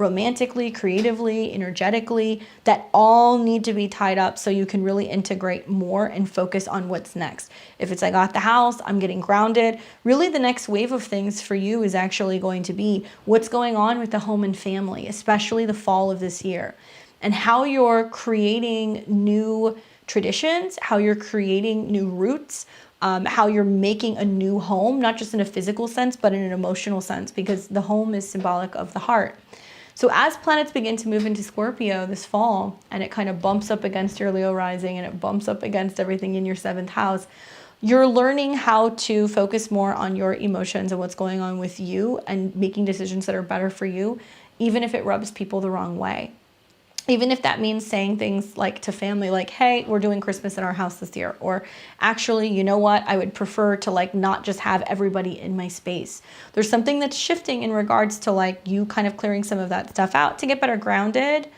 romantically, creatively, energetically, that all need to be tied up so you can really integrate more and focus on what's next. If it's I got the house, I'm getting grounded, really the next wave of things for you is actually going to be what's going on with the home and family, especially the fall of this year, and how you're creating new traditions, how you're creating new roots, how you're making a new home, not just in a physical sense, but in an emotional sense, because the home is symbolic of the heart. So as planets begin to move into Scorpio this fall, and it kind of bumps up against your Leo rising, and it bumps up against everything in your 7th house, you're learning how to focus more on your emotions and what's going on with you and making decisions that are better for you, even if it rubs people the wrong way. Even if that means saying things like to family, like, hey, we're doing Christmas in our house this year. Or actually, you know what? I would prefer to like not just have everybody in my space. There's something that's shifting in regards to like you kind of clearing some of that stuff out to get better grounded.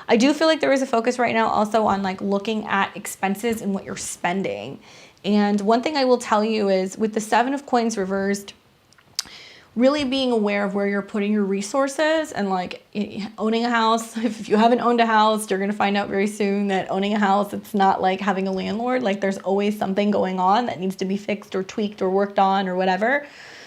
I do feel like there is a focus right now also on like looking at expenses and what you're spending. And one thing I will tell you is with the 7 of Coins reversed, really being aware of where you're putting your resources and like owning a house. If you haven't owned a house, you're going to find out very soon that owning a house, it's not like having a landlord. Like there's always something going on that needs to be fixed or tweaked or worked on or whatever.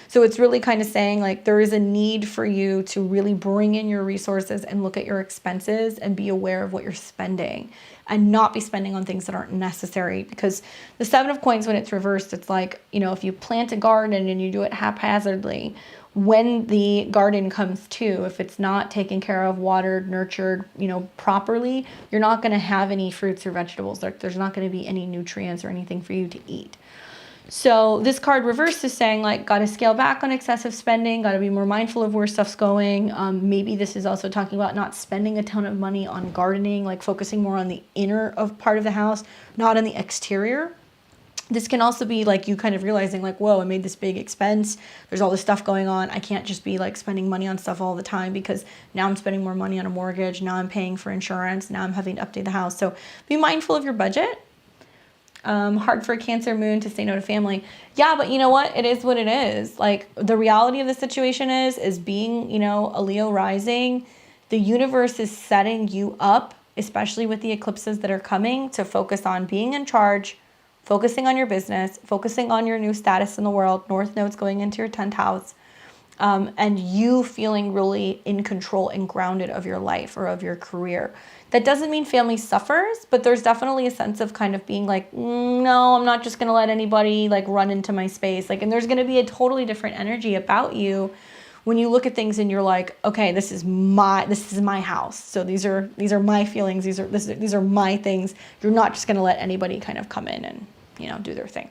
So it's really kind of saying like there is a need for you to really bring in your resources and look at your expenses and be aware of what you're spending and not be spending on things that aren't necessary, because the 7 of Coins, when it's reversed, it's like, you know, if you plant a garden and you do it haphazardly, when the garden comes to, if it's not taken care of, watered, nurtured, you know, properly, you're not going to have any fruits or vegetables. Like there's not going to be any nutrients or anything for you to eat. So this card reversed is saying like, got to scale back on excessive spending, got to be more mindful of where stuff's going. Maybe this is also talking about not spending a ton of money on gardening, like focusing more on the inner of part of the house, not on the exterior. This can also be like you kind of realizing like, whoa, I made this big expense. There's all this stuff going on. I can't just be like spending money on stuff all the time because now I'm spending more money on a mortgage. Now I'm paying for insurance. Now I'm having to update the house. So be mindful of your budget. Hard for a Cancer moon to say no to family. Yeah, but you know what? It is what it is. Like the reality of the situation is being, you know, a Leo rising, the universe is setting you up, especially with the eclipses that are coming, to focus on being in charge, focusing on your business, focusing on your new status in the world, North Node's going into your 10th house, and you feeling really in control and grounded of your life or of your career. That doesn't mean family suffers, but there's definitely a sense of kind of being like, no, I'm not just going to let anybody like run into my space. Like, and there's going to be a totally different energy about you when you look at things and you're like, okay, this is my house. So these are my feelings. These are my things. You're not just going to let anybody kind of come in and, you know, do their thing.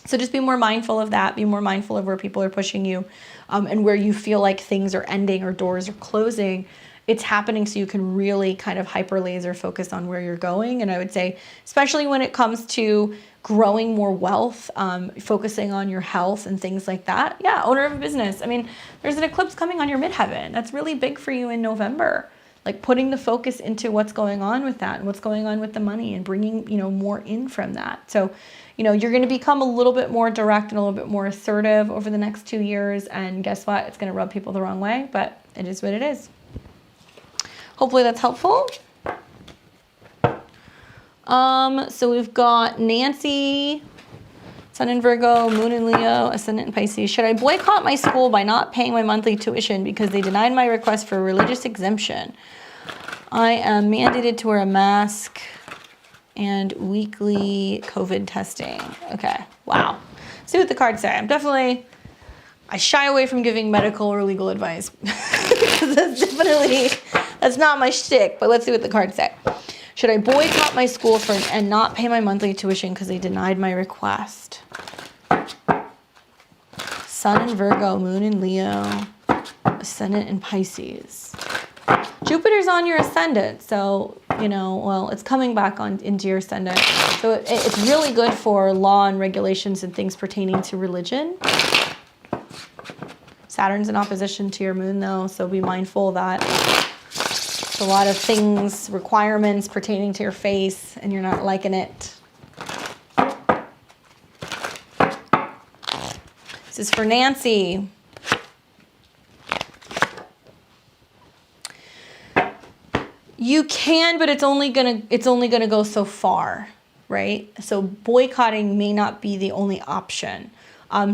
So just be more mindful of that. Be more mindful of where people are pushing you, and where you feel like things are ending or doors are closing. It's happening so you can really kind of hyper laser focus on where you're going. And I would say, especially when it comes to growing more wealth, focusing on your health and things like that. Yeah, owner of a business. I mean, there's an eclipse coming on your midheaven. That's really big for you in November. Like putting the focus into what's going on with that and what's going on with the money and bringing, you know, more in from that. So, you know, you're going to become a little bit more direct and a little bit more assertive over the next 2 years. And guess what? It's going to rub people the wrong way, but it is what it is. Hopefully that's helpful. So we've got Nancy, Sun in Virgo, Moon in Leo, Ascendant in Pisces. Should I boycott my school by not paying my monthly tuition because they denied my request for religious exemption? I am mandated to wear a mask and weekly COVID testing. Okay, wow. See what the cards say. I shy away from giving medical or legal advice. That's not my shtick, but let's see what the cards say. Should I boycott my school and not pay my monthly tuition because they denied my request? Sun in Virgo, Moon in Leo, Ascendant in Pisces. Jupiter's on your ascendant, so, you know, well, it's coming back into your ascendant. So it's really good for law and regulations and things pertaining to religion. Saturn's in opposition to your moon, though, so be mindful that a lot of things, requirements pertaining to your face, and you're not liking it. This is for Nancy. You can, but it's only gonna go so far, right? So boycotting may not be the only option.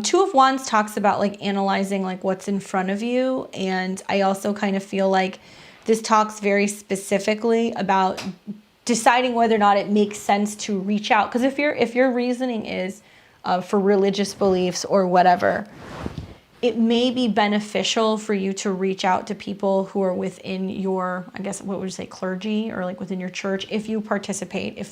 Two of Wands talks about like analyzing like what's in front of you, and I also kind of feel like this talks very specifically about deciding whether or not it makes sense to reach out. Because if your reasoning is for religious beliefs or whatever, it may be beneficial for you to reach out to people who are within your, I guess, what would you say, clergy, or like within your church, if you participate, if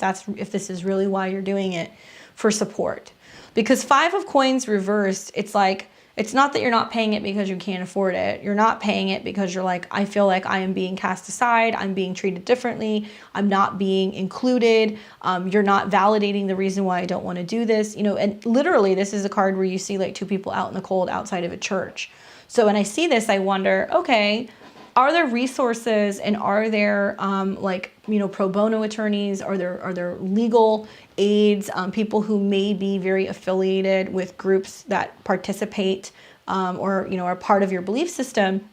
this is really why you're doing it, for support. Because Five of Coins reversed, it's like, it's not that you're not paying it because you can't afford it. You're not paying it because you're like, I feel like I am being cast aside. I'm being treated differently. I'm not being included. You're not validating the reason why I don't want to do this. You know, and literally this is a card where you see like two people out in the cold outside of a church. So when I see this, I wonder, okay, are there resources and are there like, you know, pro bono attorneys? Are there legal aids, people who may be very affiliated with groups that participate or, you know, are part of your belief system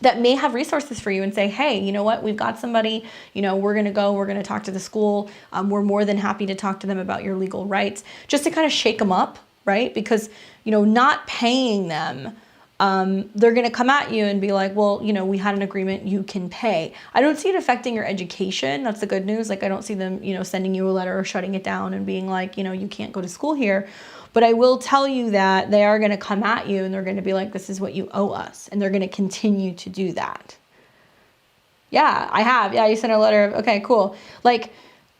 that may have resources for you and say, hey, you know what, we've got somebody, you know, we're going to talk to the school. We're more than happy to talk to them about your legal rights, just to kind of shake them up, right? Because, you know, not paying them, they're going to come at you and be like, well, you know, we had an agreement, you can pay. I don't see it affecting your education. That's the good news. Like, I don't see them, you know, sending you a letter or shutting it down and being like, you know, you can't go to school here. But I will tell you that they are going to come at you and they're going to be like, this is what you owe us. And they're going to continue to do that. Yeah, I have. Yeah, you sent a letter. Okay, cool. Like,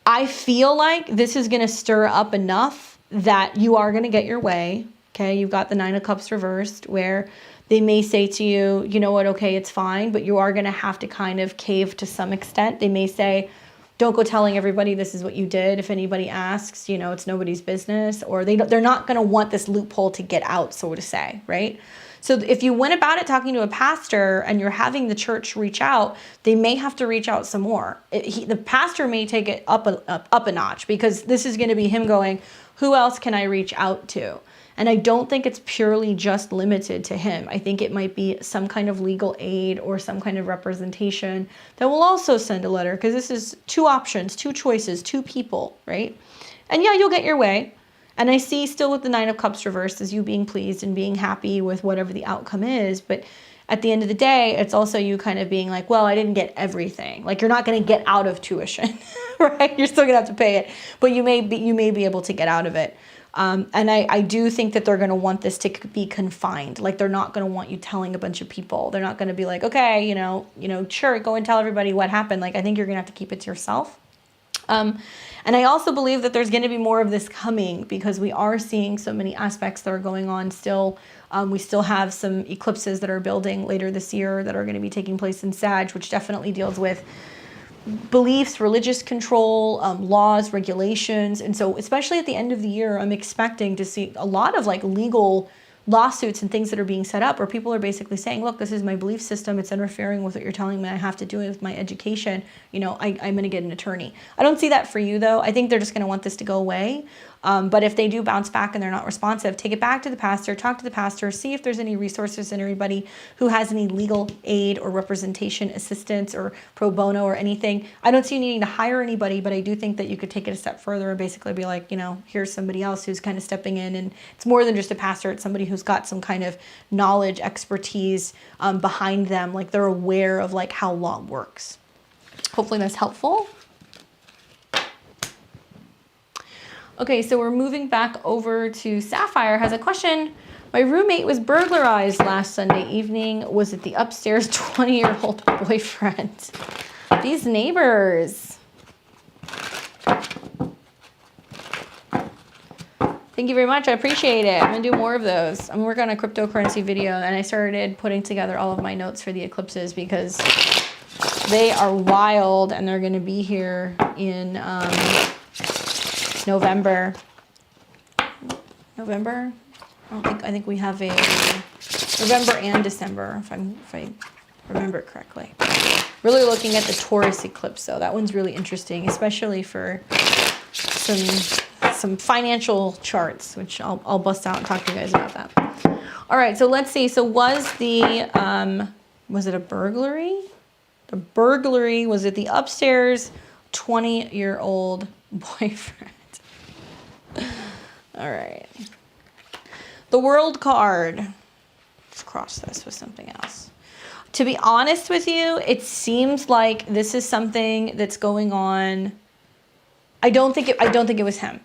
I feel like this is going to stir up enough that you are going to get your way. Okay, you've got the Nine of Cups reversed, where they may say to you, you know what, okay, it's fine, but you are going to have to kind of cave to some extent. They may say, don't go telling everybody this is what you did. If anybody asks, you know, it's nobody's business. Or they're not going to want this loophole to get out, so to say, right? So if you went about it talking to a pastor and you're having the church reach out, they may have to reach out some more. The pastor may take it up a notch, because this is going to be him going, who else can I reach out to? And I don't think it's purely just limited to him. I think it might be some kind of legal aid or some kind of representation that will also send a letter, because this is two options, two choices, two people, right? And yeah, you'll get your way. And I see still with the Nine of Cups reversed as you being pleased and being happy with whatever the outcome is. But at the end of the day, it's also you kind of being like, well, I didn't get everything. Like, you're not going to get out of tuition, right? You're still going to have to pay it, but you may be able to get out of it. And I do think that they're going to want this to be confined. Like, they're not going to want you telling a bunch of people. They're not going to be like, okay, you know, sure, go and tell everybody what happened. Like, I think you're going to have to keep it to yourself. And I also believe that there's going to be more of this coming, because we are seeing so many aspects that are going on still. We still have some eclipses that are building later this year that are going to be taking place in Sag, which definitely deals with beliefs, religious control, laws, regulations. And so especially at the end of the year, I'm expecting to see a lot of like legal lawsuits and things that are being set up where people are basically saying, look, this is my belief system. It's interfering with what you're telling me I have to do with my education. You know, I'm going to get an attorney. I don't see that for you, though. I think they're just going to want this to go away. But if they do bounce back and they're not responsive, take it back to the pastor, talk to the pastor, see if there's any resources and anybody who has any legal aid or representation, assistance, or pro bono or anything. I don't see you needing to hire anybody, but I do think that you could take it a step further and basically be like, you know, here's somebody else who's kind of stepping in. And it's more than just a pastor. It's somebody who's got some kind of knowledge, expertise behind them. Like, they're aware of like how law works. Hopefully that's helpful. Okay, so we're moving back over to Sapphire. Has a question. My roommate was burglarized last Sunday evening. Was it the upstairs 20-year-old boyfriend? These neighbors. Thank you very much. I appreciate it. I'm going to do more of those. I'm working on a cryptocurrency video, and I started putting together all of my notes for the eclipses because they are wild, and they're going to be here in November. I think we have a November and December, if I remember correctly. Really looking at the Taurus eclipse, though. That one's really interesting, especially for some financial charts, which I'll bust out and talk to you guys about that. All right, so let's see. So was it a burglary? The burglary was at the upstairs 20-year-old boyfriend. All right. The World card. Let's cross this with something else. To be honest with you, it seems like this is something that's going on. I don't think it was him.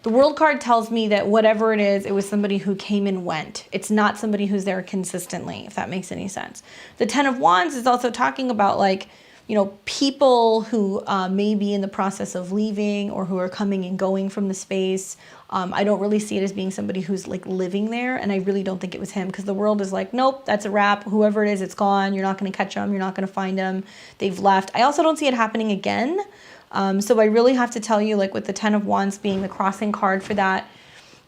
The World card tells me that whatever it is, it was somebody who came and went. It's not somebody who's there consistently, if that makes any sense. The Ten of Wands is also talking about, like, you know, people who may be in the process of leaving or who are coming and going from the space. I don't really see it as being somebody who's like living there, and I really don't think it was him, because the World is like, nope, that's a wrap. Whoever it is, it's gone. You're not going to catch them. You're not going to find them. They've left. I also don't see it happening again. So I really have to tell you, like, with the Ten of Wands being the crossing card for that,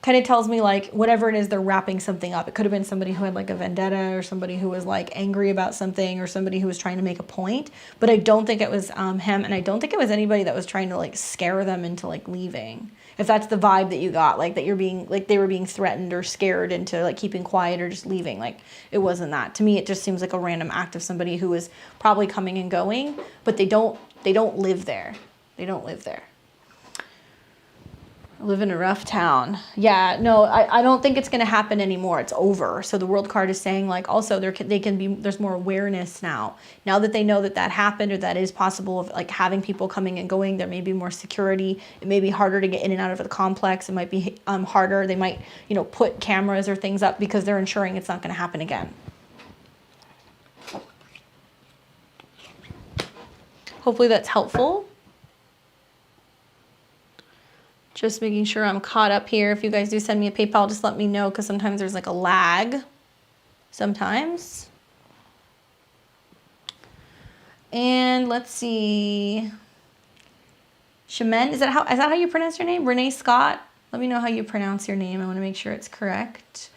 kind of tells me, like, whatever it is, they're wrapping something up. It could have been somebody who had like a vendetta, or somebody who was like angry about something, or somebody who was trying to make a point. But I don't think it was him, and I don't think it was anybody that was trying to like scare them into like leaving. If that's the vibe that you got, like that you're being, like they were being threatened or scared into like keeping quiet or just leaving, like it wasn't that. To me, it just seems like a random act of somebody who is probably coming and going, but they don't live there. They don't live there. I live in a rough town. Yeah, no, I don't think it's going to happen anymore. It's over. So the World card is saying, like, also there's more awareness now. Now that they know that that happened, or that is possible, of like having people coming and going, there may be more security. It may be harder to get in and out of the complex. It might be harder. They might, you know, put cameras or things up because they're ensuring it's not going to happen again. Hopefully that's helpful. Just making sure I'm caught up here. If you guys do send me a PayPal, just let me know, because sometimes there's like a lag. Sometimes. And let's see. Shaman, is that how you pronounce your name? Renee Scott? Let me know how you pronounce your name. I want to make sure it's correct.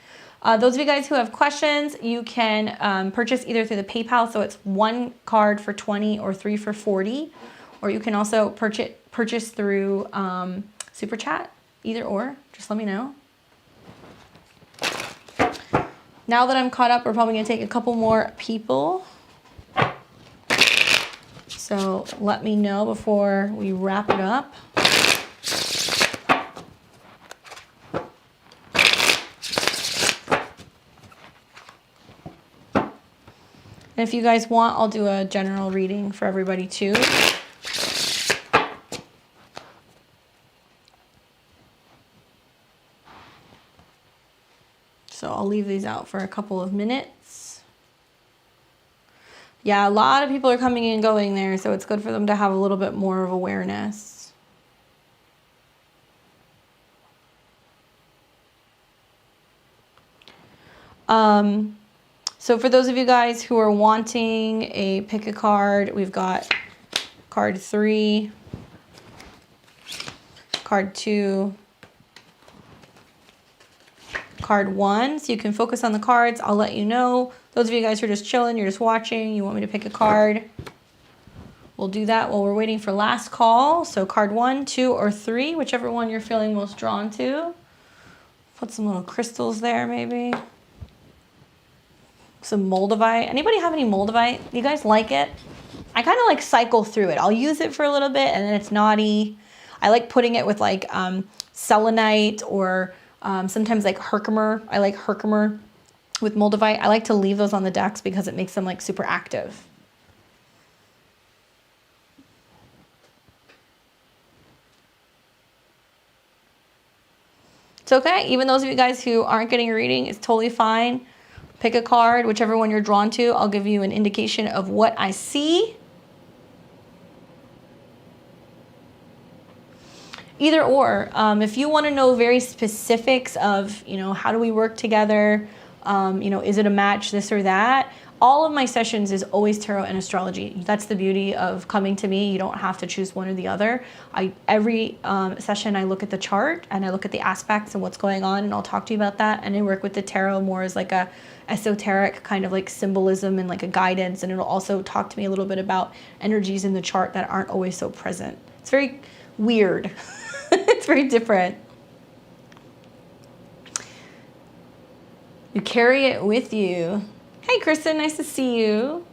Those of you guys who have questions, you can purchase either through the PayPal, so it's 1 card for 20 or 3 for 40. Or you can also purchase through Super Chat, either or. Just let me know. Now that I'm caught up, we're probably going to take a couple more people. So let me know before we wrap it up. And if you guys want, I'll do a general reading for everybody too. So I'll leave these out for a couple of minutes. Yeah, a lot of people are coming and going there, so it's good for them to have a little bit more of awareness. So for those of you guys who are wanting a pick a card, we've got card 3, card 2, card 1, so you can focus on the cards. I'll let you know. Those of you guys who are just chilling, you're just watching, you want me to pick a card, we'll do that while we're waiting for last call. So card 1, 2, or 3, whichever one you're feeling most drawn to. Put some little crystals there, maybe. Some moldavite. Anybody have any moldavite? You guys like it? I kind of like cycle through it. I'll use it for a little bit and then it's naughty. I like putting it with like selenite, or sometimes like Herkimer. I like Herkimer with moldavite. I like to leave those on the decks because it makes them like super active. It's okay. Even those of you guys who aren't getting a reading, it's totally fine. Pick a card, whichever one you're drawn to. I'll give you an indication of what I see. Either or. If you want to know very specifics of, you know, how do we work together? You know, is it a match, this or that? All of my sessions is always tarot and astrology. That's the beauty of coming to me. You don't have to choose one or the other. Every session I look at the chart and I look at the aspects and what's going on, and I'll talk to you about that. And I work with the tarot more as like a esoteric kind of like symbolism and like a guidance. And it'll also talk to me a little bit about energies in the chart that aren't always so present. It's very weird. It's very different. You carry it with you. Hey, Kristen, nice to see you.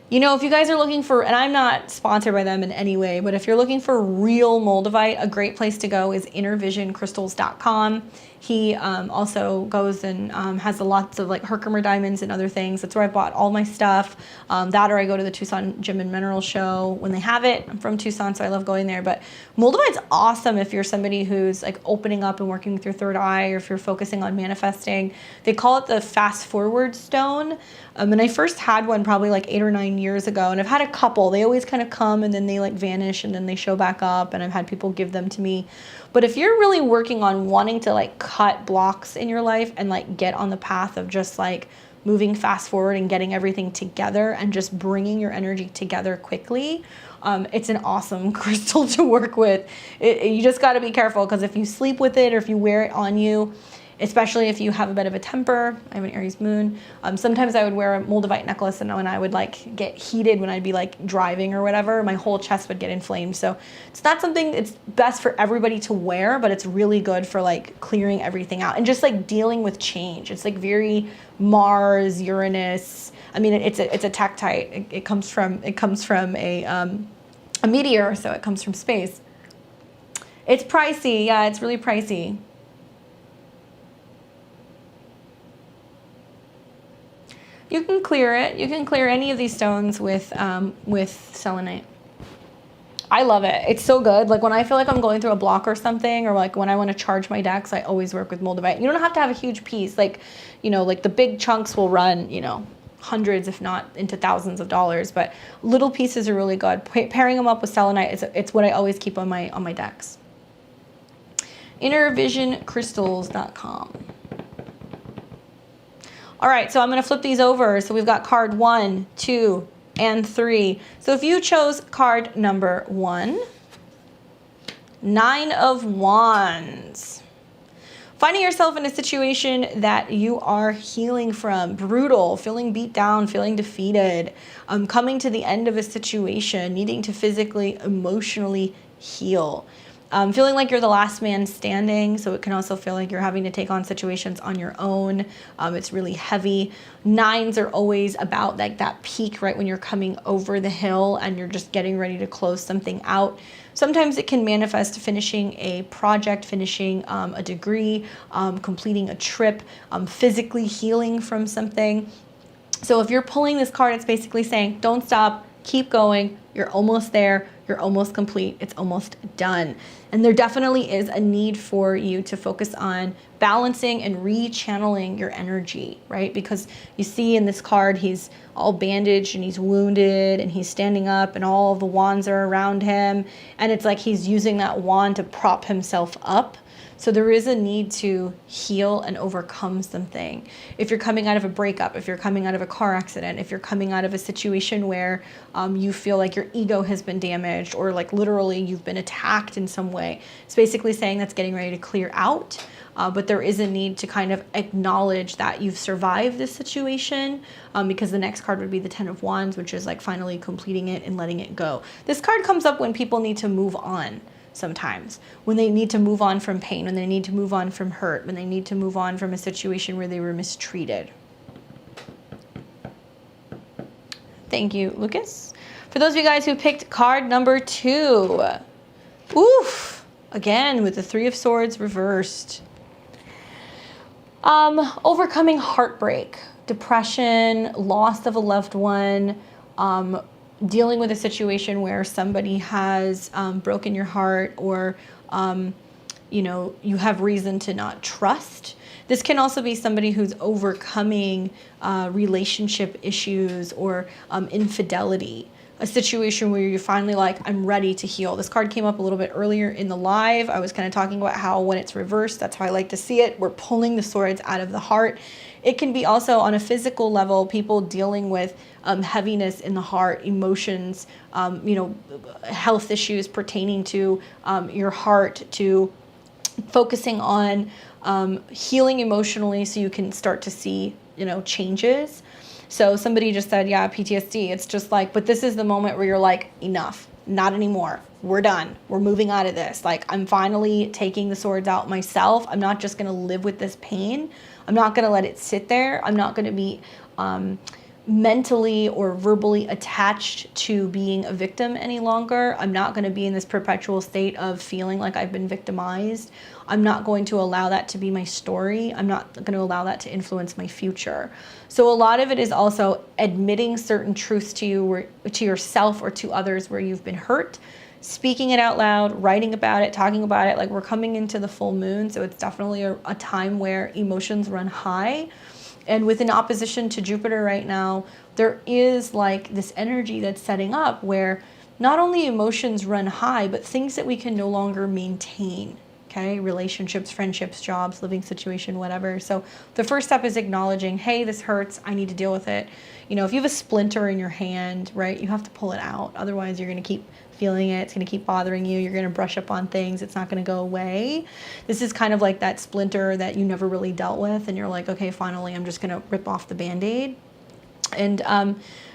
You know, if you guys are looking for, and I'm not sponsored by them in any way, but if you're looking for real moldavite, a great place to go is innervisioncrystals.com. He also goes and has lots of like Herkimer diamonds and other things. That's where I bought all my stuff. That, or I go to the Tucson Gem and Mineral Show when they have it. I'm from Tucson, so I love going there. But moldavite's awesome if you're somebody who's like opening up and working with your third eye, or if you're focusing on manifesting. They call it the fast forward stone. And I first had one probably like 8 or 9 years ago, and I've had a couple. They always kind of come and then they like vanish and then they show back up, and I've had people give them to me. But if you're really working on wanting to like cut blocks in your life and like get on the path of just like moving fast forward and getting everything together and just bringing your energy together quickly, it's an awesome crystal to work with. You just got to be careful, because if you sleep with it or if you wear it on you, especially if you have a bit of a temper. I have an Aries moon. Sometimes I would wear a moldavite necklace, and when I would like get heated, when I'd be like driving or whatever, my whole chest would get inflamed. So it's not something it's best for everybody to wear, but it's really good for like clearing everything out and just like dealing with change. It's like very Mars, Uranus. I mean, it's a tektite. It comes from a meteor, so it comes from space. It's pricey. Yeah, it's really pricey. You can clear it. You can clear any of these stones with selenite. I love it. It's so good. Like when I feel like I'm going through a block or something, or like when I want to charge my decks, I always work with moldavite. You don't have to have a huge piece. Like, you know, like the big chunks will run, you know, hundreds, if not into thousands of dollars. But little pieces are really good. Pairing them up with selenite, it's what I always keep on my decks. Innervisioncrystals.com. All right, so I'm going to flip these over. So we've got card 1, 2, and 3. So if you chose card number 1, 9 of Wands. Finding yourself in a situation that you are healing from, brutal, feeling beat down, feeling defeated, coming to the end of a situation, needing to physically, emotionally heal. Feeling like you're the last man standing, so it can also feel like you're having to take on situations on your own. It's really heavy. 9s are always about like that peak right when you're coming over the hill and you're just getting ready to close something out. Sometimes it can manifest finishing a project, finishing a degree, completing a trip, physically healing from something. So if you're pulling this card, it's basically saying, don't stop, keep going, you're almost there, you're almost complete, it's almost done. And there definitely is a need for you to focus on balancing and rechanneling your energy, right? Because you see in this card, he's all bandaged and he's wounded and he's standing up and all of the wands are around him. And it's like he's using that wand to prop himself up. So there is a need to heal and overcome something. If you're coming out of a breakup, if you're coming out of a car accident, if you're coming out of a situation where you feel like your ego has been damaged, or like literally you've been attacked in some way, it's basically saying that's getting ready to clear out. But there is a need to kind of acknowledge that you've survived this situation, because the next card would be the 10 of Wands, which is like finally completing it and letting it go. This card comes up when people need to move on. Sometimes when they need to move on from pain, when they need to move on from hurt, when they need to move on from a situation where they were mistreated. Thank you, Lucas. For those of you guys who picked card number 2, oof, again with the 3 of Swords reversed. Overcoming heartbreak, depression, loss of a loved one, dealing with a situation where somebody has broken your heart, or you know, you have reason to not trust. This can also be somebody who's overcoming relationship issues or infidelity. A situation where you're finally like, I'm ready to heal. This card came up a little bit earlier in the live. I was kind of talking about how when it's reversed, that's how I like to see it. We're pulling the swords out of the heart. It can be also on a physical level, people dealing with heaviness in the heart, emotions, you know, health issues pertaining to your heart, to focusing on healing emotionally so you can start to see, you know, changes. So somebody just said, yeah, PTSD. It's just like, but this is the moment where you're like, enough, not anymore. We're done. We're moving out of this. Like, I'm finally taking the swords out myself. I'm not just going to live with this pain. I'm not going to let it sit there. I'm not going to be mentally or verbally attached to being a victim any longer. I'm not going to be in this perpetual state of feeling like I've been victimized. I'm not going to allow that to be my story. I'm not going to allow that to influence my future. So a lot of it is also admitting certain truths to you, or to yourself or to others where you've been hurt, speaking it out loud, writing about it, talking about it. Like, we're coming into the full moon, so it's definitely a time where emotions run high. And with an opposition to Jupiter right now, there is like this energy that's setting up where not only emotions run high, but things that we can no longer maintain. Okay, relationships, friendships, jobs, living situation, whatever. So the first step is acknowledging, hey, this hurts, I need to deal with it. You know, if you have a splinter in your hand, right, you have to pull it out. Otherwise, you're going to keep feeling it. It's going to keep bothering you. You're going to brush up on things. It's not going to go away. This is kind of like that splinter that you never really dealt with. And you're like, okay, finally, I'm just going to rip off the Band-Aid. And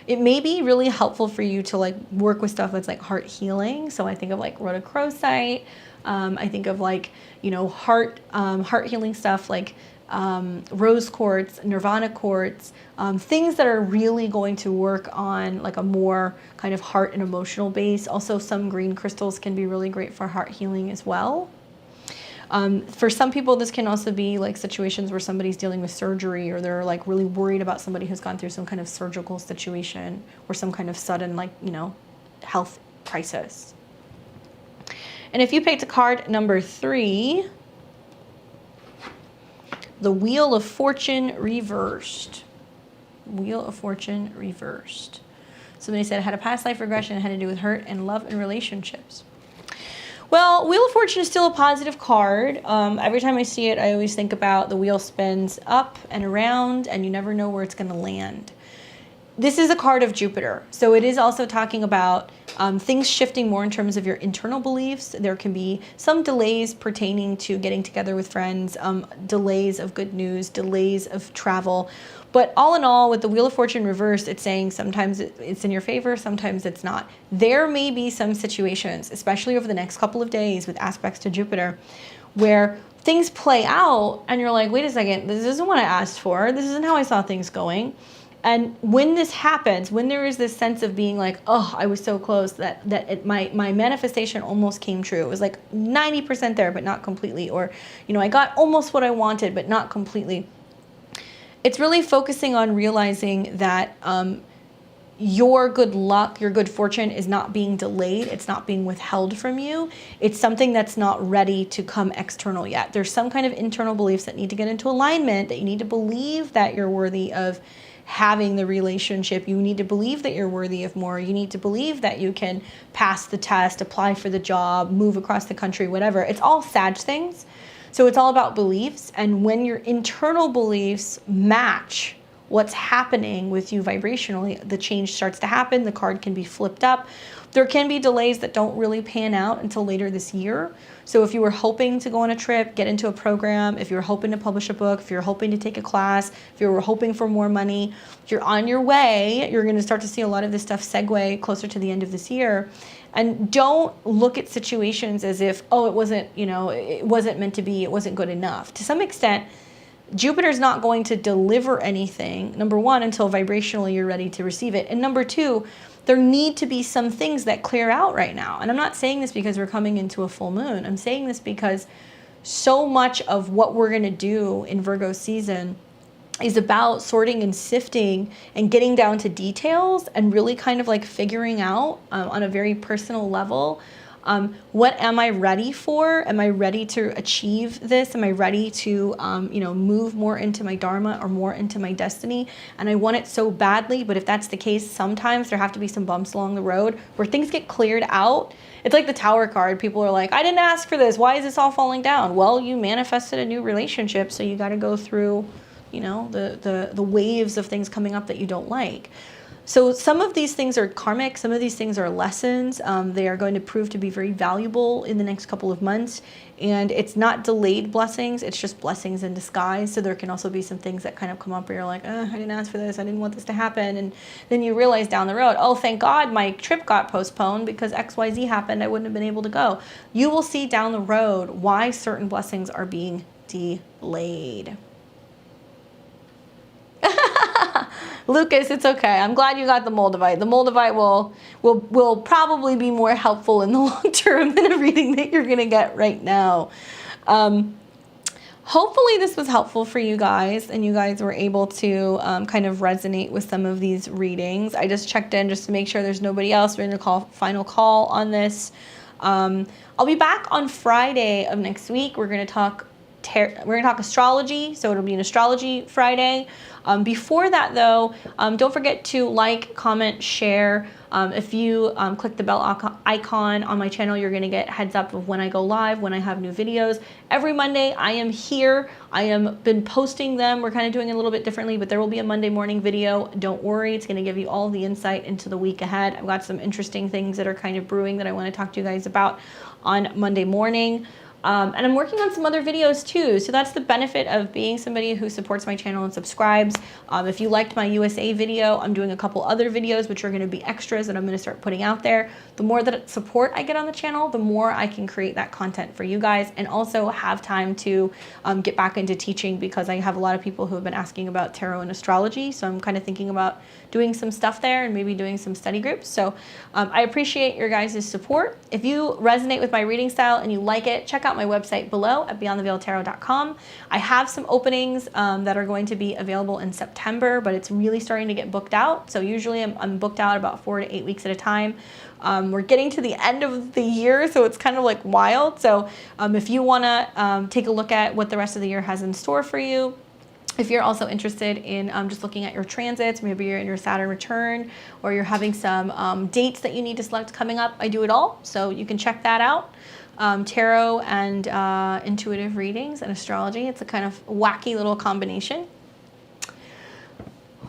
it may be really helpful for you to like work with stuff that's like heart healing. So I think of like rhodochrosite. I think of like, you know, heart healing stuff like rose quartz, nirvana quartz, things that are really going to work on like a more kind of heart and emotional base. Also, some green crystals can be really great for heart healing as well. For some people, this can also be like situations where somebody's dealing with surgery, or they're like really worried about somebody who's gone through some kind of surgical situation or some kind of sudden, like, you know, health crisis. And if you picked card number 3, the Wheel of Fortune reversed. Wheel of Fortune reversed. Somebody said it had a past life regression. It had to do with hurt and love and relationships. Well, Wheel of Fortune is still a positive card. Every time I see it, I always think about the wheel spins up and around, and you never know where it's going to land. This is a card of Jupiter, so it is also talking about things shifting more in terms of your internal beliefs. There can be some delays pertaining to getting together with friends, delays of good news, delays of travel. But all in all, with the Wheel of Fortune reversed, it's saying sometimes it's in your favor, sometimes it's not. There may be some situations, especially over the next couple of days with aspects to Jupiter, where things play out and you're like, wait a second, this isn't what I asked for. This isn't how I saw things going. And when this happens, when there is this sense of being like, oh, I was so close that my manifestation almost came true. It was like 90% there, but not completely. Or, you know, I got almost what I wanted, but not completely. It's really focusing on realizing that your good luck, your good fortune is not being delayed. It's not being withheld from you. It's something that's not ready to come external yet. There's some kind of internal beliefs that need to get into alignment, that you need to believe that you're worthy of having the relationship. You need to believe that you're worthy of more. You need to believe that you can pass the test, apply for the job, move across the country, whatever. It's all Sag things. So it's all about beliefs. And when your internal beliefs match what's happening with you vibrationally, the change starts to happen. The card can be flipped up. There can be delays that don't really pan out until later this year. So if you were hoping to go on a trip, get into a program, if you're hoping to publish a book, if you're hoping to take a class, if you were hoping for more money, if you're on your way, you're going to start to see a lot of this stuff segue closer to the end of this year. And don't look at situations as if, oh, it wasn't, you know, it wasn't meant to be, it wasn't good enough. To some extent, Jupiter's not going to deliver anything, number one, until vibrationally you're ready to receive it. And number two, there need to be some things that clear out right now. And I'm not saying this because we're coming into a full moon. I'm saying this because so much of what we're going to do in Virgo season is about sorting and sifting and getting down to details and really kind of like figuring out on a very personal level, what am I ready for? Am I ready to achieve this? Am I ready to, move more into my dharma or more into my destiny? And I want it so badly, but if that's the case, sometimes there have to be some bumps along the road where things get cleared out. It's like the Tower card. People are like, I didn't ask for this. Why is this all falling down? Well, you manifested a new relationship, so you got to go through, the waves of things coming up that you don't like. So some of these things are karmic, some of these things are lessons. They are going to prove to be very valuable in the next couple of months. And it's not delayed blessings, it's just blessings in disguise. So there can also be some things that kind of come up where you're like, I didn't ask for this, I didn't want this to happen. And then you realize down the road, oh, thank God my trip got postponed because XYZ happened, I wouldn't have been able to go. You will see down the road why certain blessings are being delayed. Lucas, it's okay. I'm glad you got the Moldavite. The Moldavite will probably be more helpful in the long term than a reading that you're gonna get right now. Hopefully this was helpful for you guys and you guys were able to kind of resonate with some of these readings. I just checked in just to make sure there's nobody else. We're gonna final call on this. I'll be back on Friday of next week. We're gonna talk astrology, so it'll be an astrology Friday. Before that though, don't forget to like, comment, share. If you click the bell icon on my channel, you're gonna get heads up of when I go live, when I have new videos. Every Monday I am here. I am been posting them. We're kind of doing it a little bit differently, but there will be a Monday morning video. Don't worry, it's gonna give you all the insight into the week ahead. I've got some interesting things that are kind of brewing that I wanna talk to you guys about on Monday morning. And I'm working on some other videos too. So that's the benefit of being somebody who supports my channel and subscribes. If you liked my USA video, I'm doing a couple other videos which are going to be extras that I'm going to start putting out there. The more that support I get on the channel, the more I can create that content for you guys and also have time to get back into teaching, because I have a lot of people who have been asking about tarot and astrology. So I'm kind of thinking about doing some stuff there and maybe doing some study groups. So I appreciate your guys' support. If you resonate with my reading style and you like it, check out my website below at beyondtheveiltarot.com. I have some openings that are going to be available in September, but it's really starting to get booked out. So usually I'm booked out about 4 to 8 weeks at a time. We're getting to the end of the year, so it's kind of like wild. So if you want to take a look at what the rest of the year has in store for you, if you're also interested in just looking at your transits, maybe you're in your Saturn return or you're having some dates that you need to select coming up, I do it all. So you can check that out. Tarot and intuitive readings and astrology. It's a kind of wacky little combination.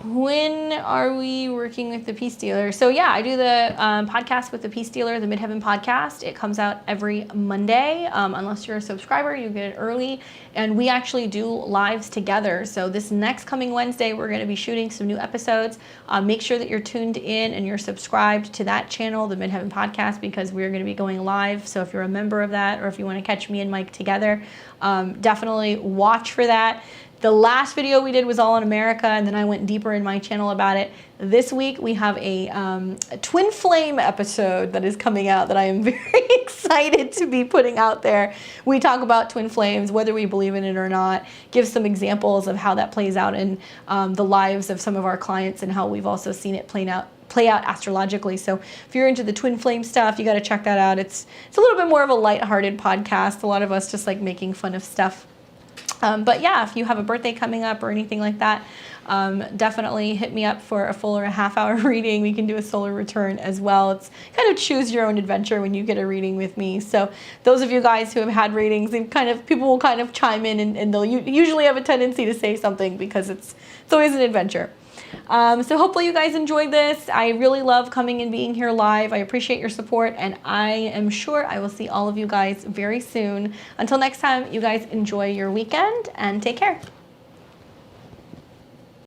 When are we working with the Peace Dealer? So yeah, I do the podcast with the Peace Dealer, the Midheaven podcast. It comes out every Monday. Unless you're a subscriber, you get it early. And we actually do lives together. So this next coming Wednesday, we're going to be shooting some new episodes. Make sure that you're tuned in and you're subscribed to that channel, the Midheaven podcast, because we're going to be going live. So if you're a member of that, or if you want to catch me and Mike together, definitely watch for that. The last video we did was all in America, and then I went deeper in my channel about it. This week we have a twin flame episode that is coming out that I am very excited to be putting out there. We talk about twin flames, whether we believe in it or not, give some examples of how that plays out in the lives of some of our clients and how we've also seen it play out astrologically. So if you're into the twin flame stuff, you got to check that out. It's a little bit more of a lighthearted podcast. A lot of us just like making fun of stuff. But yeah, if you have a birthday coming up or anything like that, definitely hit me up for a full or a half-hour reading. We can do a solar return as well. It's kind of choose your own adventure when you get a reading with me. So those of you guys who have had readings, people will kind of chime in and they'll usually have a tendency to say something because it's always an adventure. So hopefully you guys enjoyed this. I really love coming and being here live. I appreciate your support, and I am sure I will see all of you guys very soon. Until next time, you guys enjoy your weekend and take care.